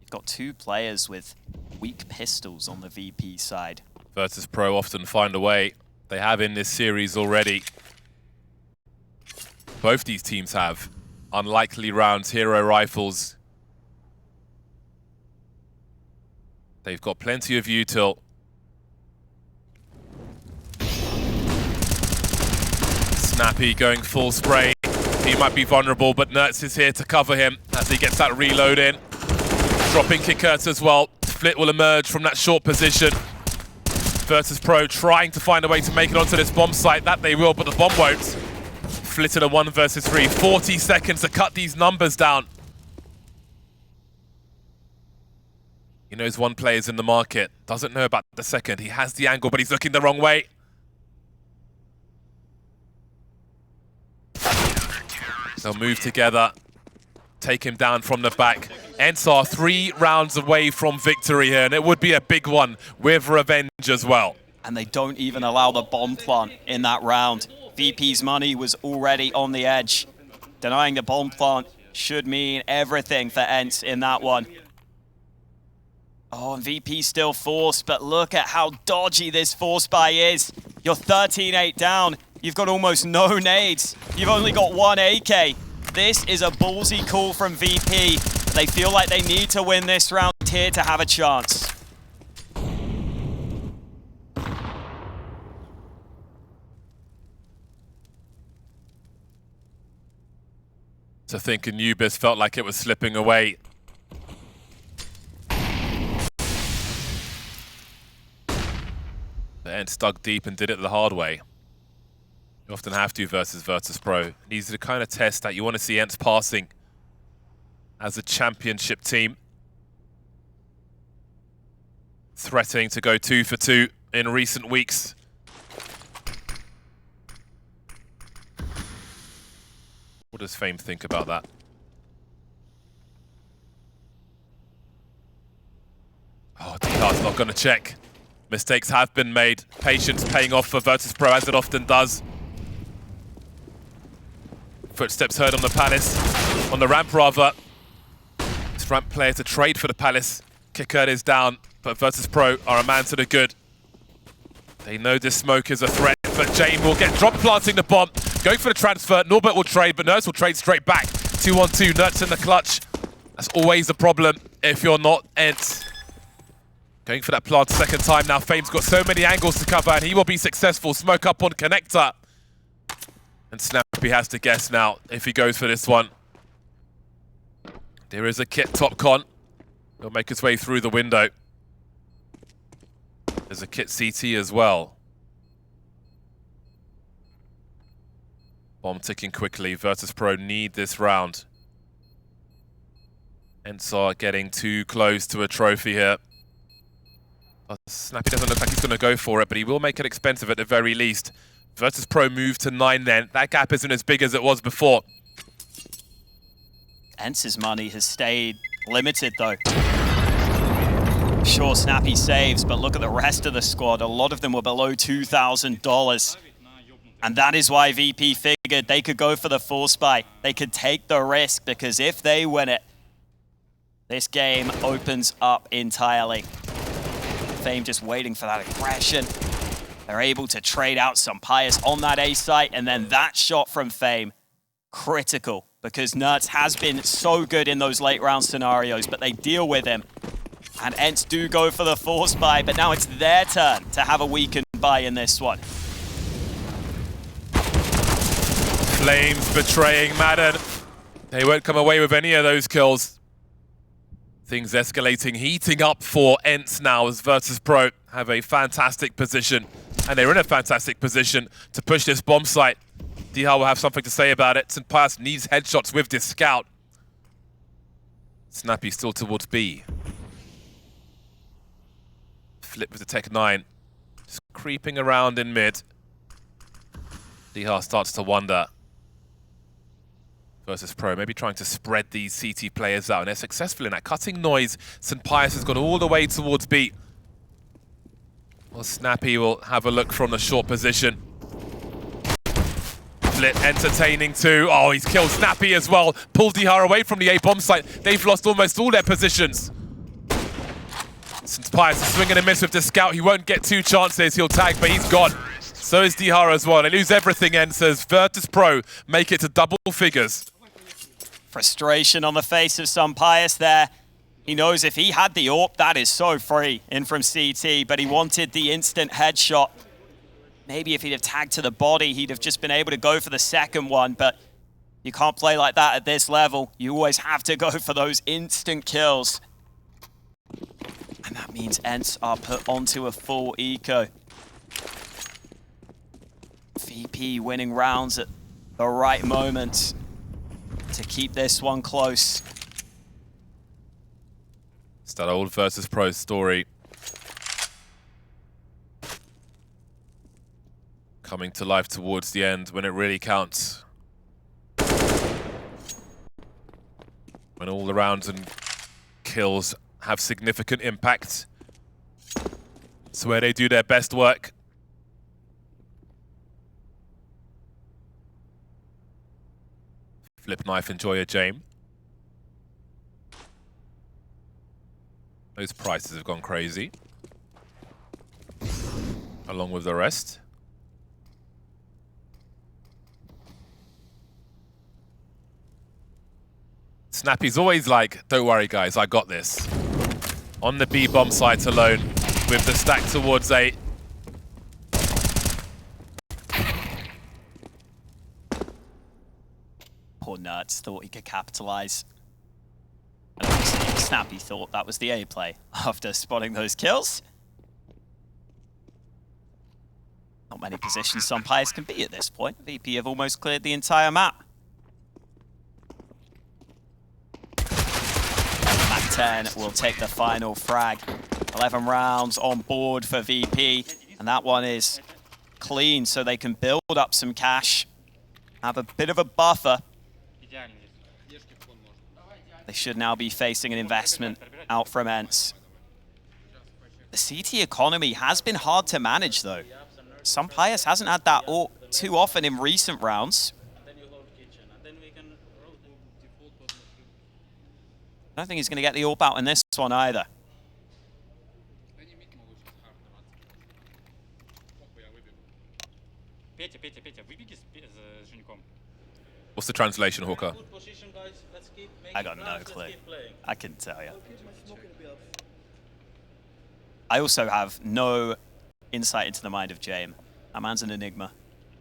You've got two players with weak pistols on the VP side. Virtus.pro often find a way. They have in this series already. Both these teams have unlikely rounds, hero rifles. They've got plenty of util. Snappy going full spray. He might be vulnerable, but Nertz is here to cover him as he gets that reload in. Dropping Kikert as well. Flit will emerge from that short position. Virtus.pro trying to find a way to make it onto this bomb site. That they will, but the bomb won't. Flit in a 1 versus 3. 40 seconds to cut these numbers down. He knows one player's in the market. Doesn't know about the second. He has the angle, but he's looking the wrong way. They'll move together, take him down from the back. ENCE are 3 rounds away from victory here, and it would be a big one with revenge as well. And they don't even allow the bomb plant in that round. VP's money was already on the edge. Denying the bomb plant should mean everything for ENCE in that one. Oh, and VP still forced, but look at how dodgy this force buy is. You're 13-8 down. You've got almost no nades. You've only got 1 AK. This is a ballsy call from VP. They feel like they need to win this round here to have a chance. To think Anubis felt like it was slipping away. The ENCE dug deep and did it the hard way. You often have to versus Virtus.pro. These are the kind of tests that you want to see ENCE passing as a championship team. Threatening to go 2 for 2 in recent weeks. What does Fame think about that? Oh, DHAR's not going to check. Mistakes have been made. Patience paying off for Virtus.pro as it often does. Footsteps heard on the Palace, on the ramp rather. This ramp player to trade for the Palace. Kikert is down, but Virtus.pro are a man to the good. They know this smoke is a threat, but Jane will get drop planting the bomb. Going for the transfer, Norbert will trade, but Nertz will trade straight back. 2-on-2, Nertz in the clutch. That's always a problem if you're not ENCE. Going for that plant second time now. Fame's got so many angles to cover, and he will be successful. Smoke up on connector. And Snappy has to guess now if he goes for this one. There is a kit top con. He'll make his way through the window. There's a kit CT as well. Bomb ticking quickly. Virtus.pro need this round. ENCE are getting too close to a trophy here. Snappy doesn't look like he's going to go for it, but he will make it expensive at the very least. Virtus.pro move to 9 then. That gap isn't as big as it was before. ENCE's money has stayed limited though. Sure, Snappy saves, but look at the rest of the squad. A lot of them were below $2,000. And that is why VP figured they could go for the force buy. They could take the risk, because if they win it, this game opens up entirely. Fame just waiting for that aggression. They're able to trade out some Pius on that A site, and then that shot from Fame, critical, because Nertz has been so good in those late round scenarios, but they deal with him. And ENCE do go for the force buy, but now it's their turn to have a weakened buy in this one. Flames betraying Madden. They won't come away with any of those kills. Things escalating, heating up for ENCE now as Virtus.pro have a fantastic position And they're in a fantastic position to push this bomb site. Dihar will have something to say about it. St. Pius needs headshots with this scout. Snappy still towards B. Flip with the Tech 9. Just creeping around in mid. Dihar starts to wonder. Virtus.pro, maybe trying to spread these CT players out, and they're successful in that. Cutting noise, St. Pius has gone all the way towards B. Well, Snappy will have a look from the short position. Flit entertaining too. Oh, he's killed Snappy as well. Pulled Dihar away from the A bomb site. They've lost almost all their positions. St. Pius is swinging a miss with the scout. He won't get 2 chances. He'll tag, but he's gone. So is Dihar as well. They lose everything, ENCE. Virtus.pro make it to double figures. Frustration on the face of St. Pius there. He knows if he had the AWP, that is so free in from CT, but he wanted the instant headshot. Maybe if he'd have tagged to the body, he'd have just been able to go for the second one, but you can't play like that at this level. You always have to go for those instant kills. And that means ENCE are put onto a full eco. VP winning rounds at the right moment to keep this one close. It's that old Virtus.pro story. Coming to life towards the end when it really counts. When all the rounds and kills have significant impact. It's where they do their best work. Flip knife, enjoy a Jame. Those prices have gone crazy. Along with the rest. Snappy's always like, don't worry guys, I got this. On the B bomb site alone, with the stack towards A. Poor Nuts thought he could capitalize. And obviously Snappy thought that was the A play after spotting those kills. Not many positions St. Pius can be at this point. VP have almost cleared the entire map. Mac 10 will take the final frag. 11 rounds on board for VP, and that one is clean, so they can build up some cash, have a bit of a buffer. They should now be facing an investment out from ENCE. The CT economy has been hard to manage, though. St. Pius hasn't had that too often in recent rounds. I don't think he's going to get the AWP out in this one either. What's the translation, Hawker? I got no clue. I couldn't tell you. I also have no insight into the mind of Jame. That man's an enigma.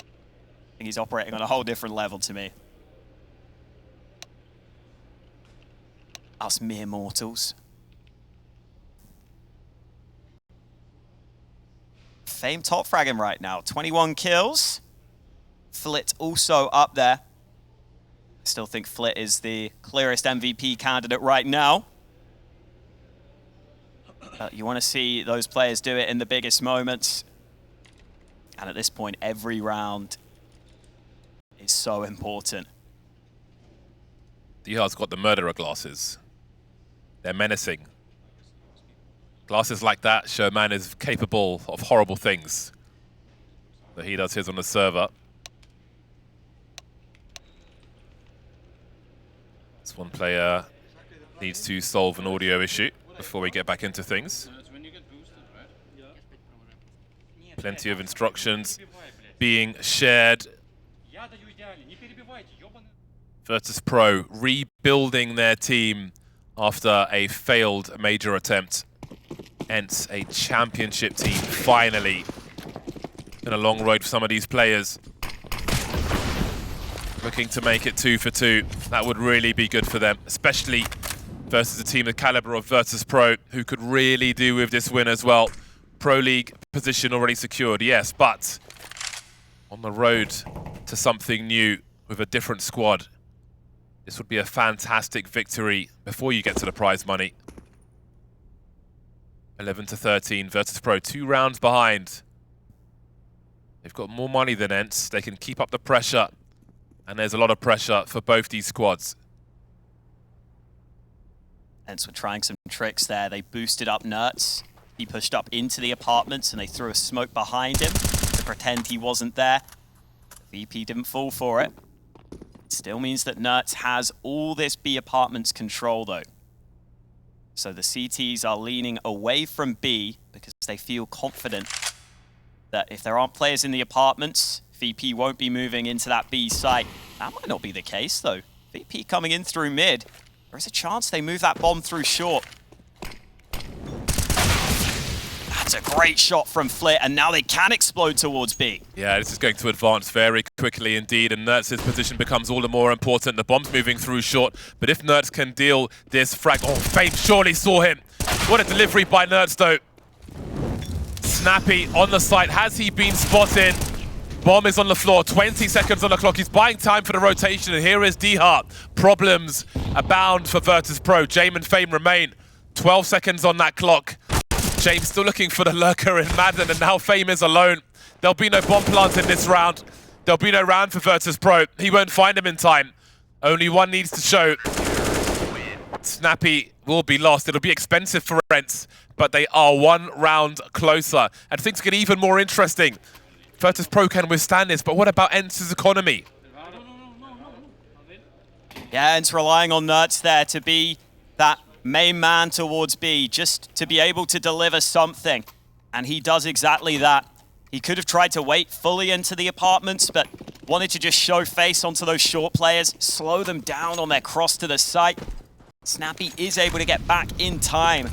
I think he's operating on a whole different level to me. Us mere mortals. Fame top fragging right now. 21 kills. Flit also up there. I still think Flit is the clearest MVP candidate right now. You want to see those players do it in the biggest moments. And at this point, every round is so important. Dihar's got the murderer glasses. They're menacing. Glasses like that show a man is capable of horrible things. So he does his on the server. This one player needs to solve an audio issue before we get back into things. Plenty of instructions being shared. Virtus.pro rebuilding their team after a failed major attempt. ENCE, a championship team, finally. Been a long road for some of these players. Looking to make it 2 for 2. That would really be good for them, especially versus a team the caliber of Virtus.pro, who could really do with this win as well. Pro League position already secured, yes, but on the road to something new with a different squad. This would be a fantastic victory before you get to the prize money. 11-13, Virtus.pro 2 rounds behind. They've got more money than ENCE. They can keep up the pressure, and there's a lot of pressure for both these squads. ENCE were trying some tricks there. They boosted up Nertz. He pushed up into the apartments and they threw a smoke behind him to pretend he wasn't there. VP didn't fall for it. It still means that Nertz has all this B apartments control though. So the CTs are leaning away from B because they feel confident that if there aren't players in the apartments, VP won't be moving into that B site. That might not be the case though. VP coming in through mid. There is a chance they move that bomb through short. That's a great shot from Flit, and now they can explode towards B. Yeah, this is going to advance very quickly indeed, and Nertz's position becomes all the more important. The bomb's moving through short, but if Nertz can deal this frag... Oh, Fame surely saw him. What a delivery by Nertz, though. Snappy on the site. Has he been spotted? Bomb is on the floor, 20 seconds on the clock. He's buying time for the rotation, and here is D-Hart. Problems abound for Virtus.pro. Jame and Fame remain. 12 seconds on that clock. James still looking for the lurker in Madden, and now Fame is alone. There'll be no bomb plant in this round. There'll be no round for Virtus.pro. He won't find him in time. Only one needs to show. Snappy will be lost. It'll be expensive for ENCE, but they are one round closer. And things get even more interesting. Virtus.pro can withstand this, but what about ENCE's economy? Yeah, ENCE relying on Nertz there to be that main man towards B, just to be able to deliver something. And he does exactly that. He could have tried to wait fully into the apartments, but wanted to just show face onto those short players, slow them down on their cross to the site. Snappy is able to get back in time.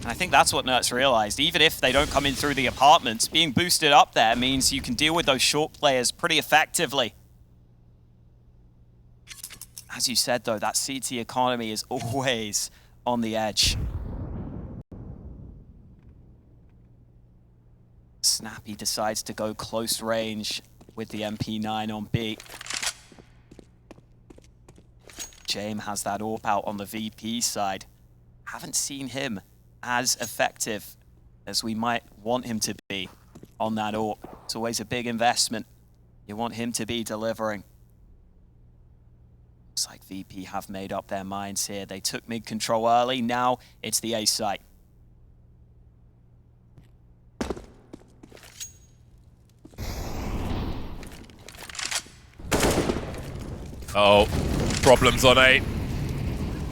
And I think that's what Nertz realized. Even if they don't come in through the apartments, being boosted up there means you can deal with those short players pretty effectively. As you said, though, that CT economy is always on the edge. Snappy decides to go close range with the MP9 on B. Jame has that AWP out on the VP side. Haven't seen him as effective as we might want him to be on that AWP. It's always a big investment. You want him to be delivering. Looks like VP have made up their minds here. They took mid control early. Now it's the A site. Oh, problems on A.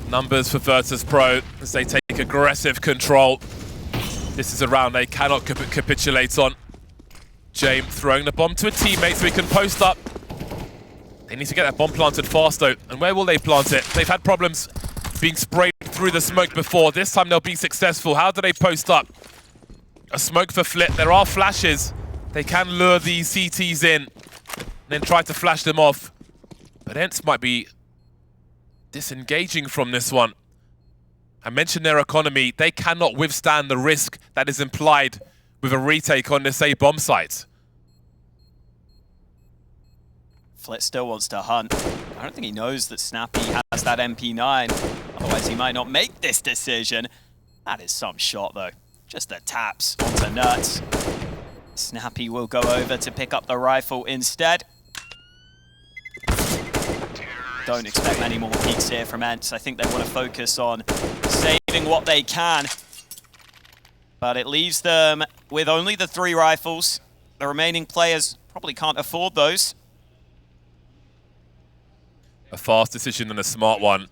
Numbers for Virtus.pro as they take aggressive control. This is a round they cannot capitulate on. Jame throwing the bomb to a teammate so he can post up. They need to get that bomb planted fast though. And where will they plant it? They've had problems being sprayed through the smoke before. This time they'll be successful. How do they post up? A smoke for Flit. There are flashes. They can lure these CTs in and then try to flash them off. But ENCE might be disengaging from this one. I mentioned their economy. They cannot withstand the risk that is implied with a retake on this A bomb site. Flit still wants to hunt. I don't think he knows that Snappy has that MP9. Otherwise, he might not make this decision. That is some shot, though. Just the taps onto Nertz. Snappy will go over to pick up the rifle instead. Don't expect many more peeks here from ENCE. I think they want to focus on saving what they can. But it leaves them with only the 3 rifles. The remaining players probably can't afford those. A fast decision and a smart one.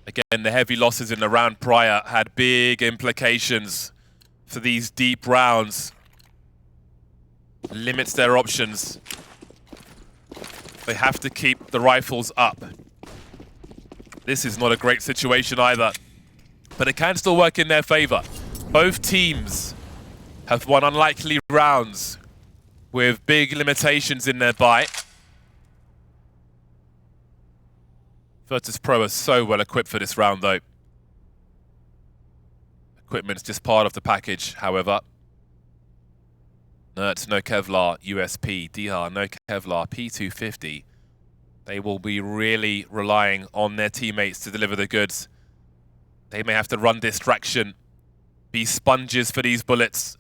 Again, the heavy losses in the round prior had big implications for these deep rounds. Limits their options. They have to keep the rifles up. This is not a great situation either, but it can still work in their favor. Both teams have won unlikely rounds with big limitations in their buy. Virtus.pro are so well equipped for this round though. A equipment's just part of the package, however. ENCE, no Kevlar, USP, Dihar, no Kevlar, P250. They will be really relying on their teammates to deliver the goods. They may have to run distraction, be sponges for these bullets.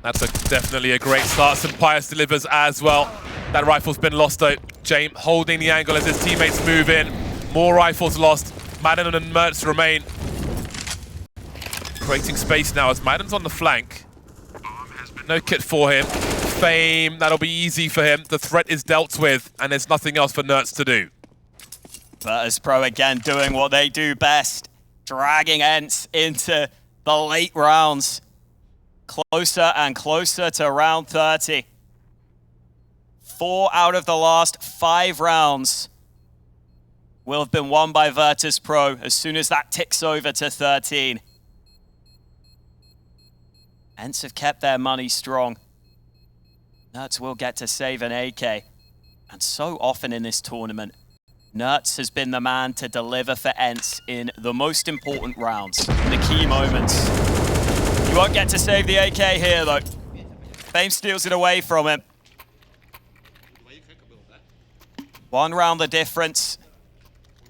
That's definitely a great start. St. Pius delivers as well. That rifle's been lost though. James holding the angle as his teammates move in. More rifles lost. Madden and Mertz remain. Creating space now as Madden's on the flank. No kit for him. Fame, that'll be easy for him. The threat is dealt with and there's nothing else for Nertz to do. Virtus.pro again doing what they do best. Dragging ENCE into the late rounds. Closer and closer to round 30. 4 out of the last 5 rounds will have been won by Virtus.pro as soon as that ticks over to 13. ENCE have kept their money strong. Nertz will get to save an AK. And so often in this tournament, Nertz has been the man to deliver for ENCE in the most important rounds, in the key moments. You won't get to save the AK here though. Fame steals it away from him. 1 round the difference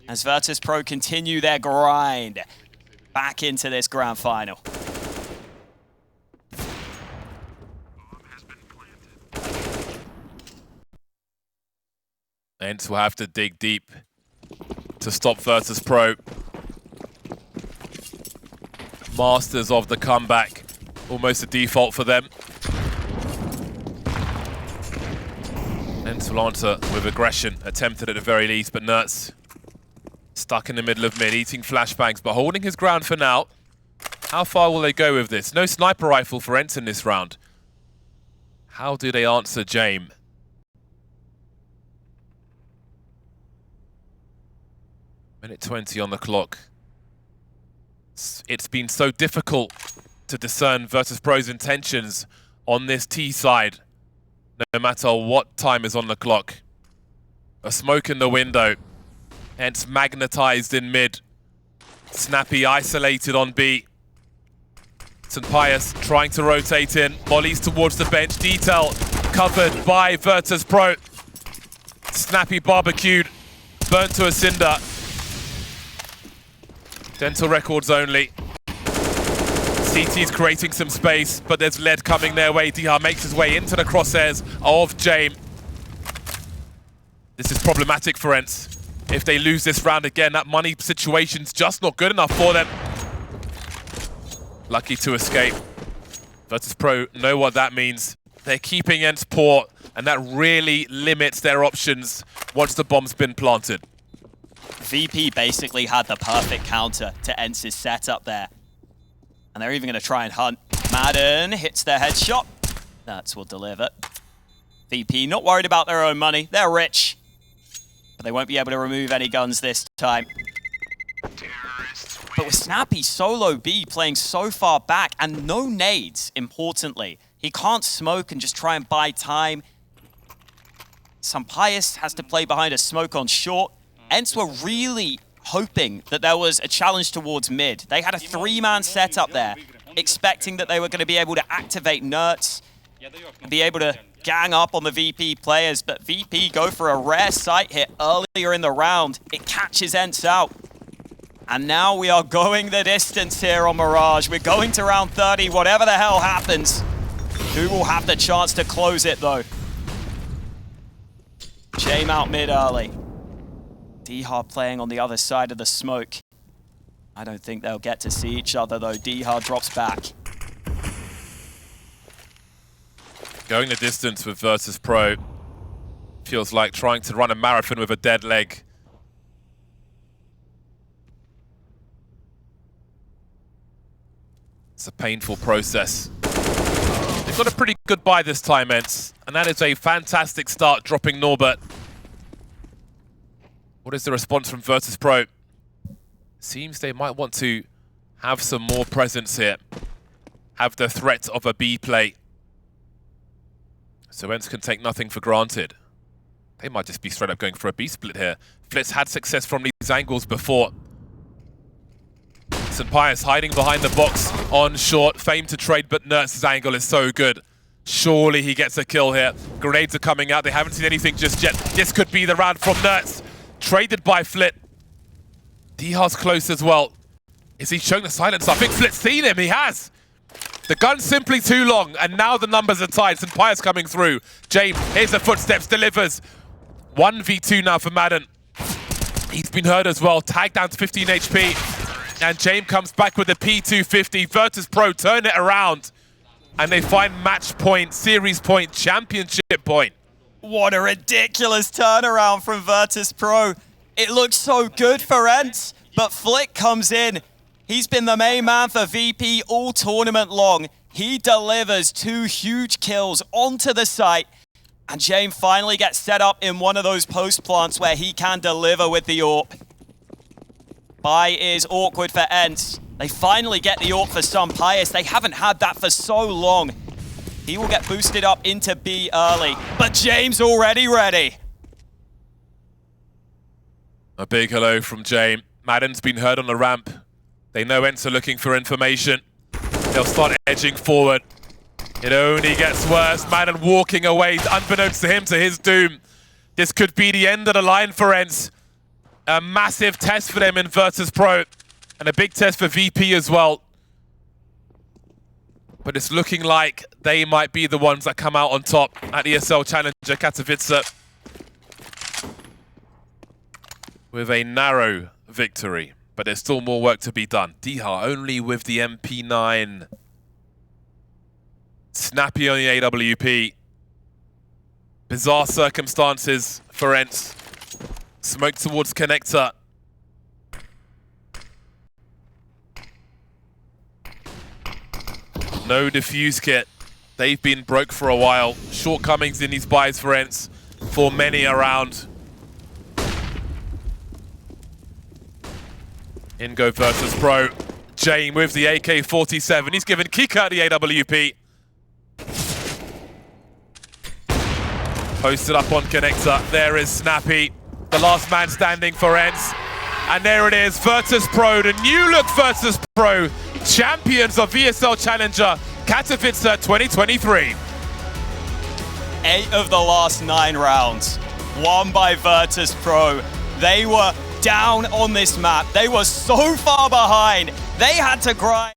as Virtus.pro continue their grind back into this grand final. ENCE will have to dig deep to stop Virtus.pro. Masters of the comeback, almost a default for them. ENCE will answer with aggression, attempted at the very least, but Nertz stuck in the middle of mid, eating flashbangs, but holding his ground for now. How far will they go with this? No sniper rifle for ENCE in this round. How do they answer James? Minute 20 on the clock. It's been so difficult to discern Virtus.pro's intentions on this T side, no matter what time is on the clock. A smoke in the window, ENCE magnetized in mid. Snappy isolated on B. St. Pius trying to rotate in, mollies towards the bench, detail covered by Virtus.pro. Snappy barbecued, burnt to a cinder. Dental records only. CT's creating some space, but there's lead coming their way. Dihar makes his way into the crosshairs of James. This is problematic for ENCE. If they lose this round again, that money situation's just not good enough for them. Lucky to escape. Virtus.pro know what that means. They're keeping ENCE poor, and that really limits their options once the bomb's been planted. VP basically had the perfect counter to ENCE's setup there. And they're even going to try and hunt. Madden hits their headshot. Nertz will deliver. VP not worried about their own money. They're rich. But they won't be able to remove any guns this time. But with Snappy solo B playing so far back and no nades, importantly. He can't smoke and just try and buy time. St. Pius has to play behind a smoke on short. ENCE were really hoping that there was a challenge towards mid. They had a 3-man setup there, expecting that they were going to be able to activate Nertz and be able to gang up on the VP players, but VP go for a rare sight hit earlier in the round. It catches ENCE out. And now we are going the distance here on Mirage. We're going to round 30, whatever the hell happens. Who will have the chance to close it though? James out mid early. Dihar playing on the other side of the smoke. I don't think they'll get to see each other though. Dihar drops back. Going the distance with Virtus.pro feels like trying to run a marathon with a dead leg. It's a painful process. They've got a pretty good buy this time, ENCE, and that is a fantastic start, dropping Norbert. What is the response from Virtus.pro? Seems they might want to have some more presence here. Have the threat of a B play. So ENCE can take nothing for granted. They might just be straight up going for a B split here. Flitz had success from these angles before. St. Pius hiding behind the box on short. Fame to trade, but Nertz's angle is so good. Surely he gets a kill here. Grenades are coming out. They haven't seen anything just yet. This could be the round from Nertz. Traded by Flit. Dihar's close as well. Is he showing the silence? I think Flit's seen him. He has. The gun's simply too long, and now the numbers are tied. St. Pius coming through. James, here's the footsteps, delivers. 1v2 now for Madden. He's been hurt as well. Tagged down to 15 HP. And James comes back with a P250. Virtus.pro turn it around. And they find match point, series point, championship point. What a ridiculous turnaround from Virtus.pro. It looks so good for ENCE, but Flick comes in. He's been the main man for VP all tournament long. He delivers 2 huge kills onto the site. And James finally gets set up in one of those post plants where he can deliver with the AWP. Buy is awkward for ENCE. They finally get the AWP for St. Pius. They haven't had that for so long. He will get boosted up into B early, but James already ready. A big hello from James. Madden's been heard on the ramp. They know ENCE are looking for information. They'll start edging forward. It only gets worse. Madden walking away, unbeknownst to him, to his doom. This could be the end of the line for ENCE. A massive test for them in Virtus.pro. And a big test for VP as well. But it's looking like they might be the ones that come out on top at ESL Challenger Katowice with a narrow victory. But there's still more work to be done. Dihar only with the MP9. Snappy on the AWP. Bizarre circumstances for ENCE. Smoke towards connector. No defuse kit. They've been broke for a while. Shortcomings in these buys for ENCE for many around. In go Virtus.pro. Jane with the AK-47. He's given Kika the AWP. Posted up on connector. There is Snappy, the last man standing for ENCE. And there it is, Virtus.pro, the new look Virtus.pro, champions of ESL Challenger Katowice 2023. 8 of the last 9 rounds won by Virtus.pro. They were down on this map. They were so far behind. They had to grind.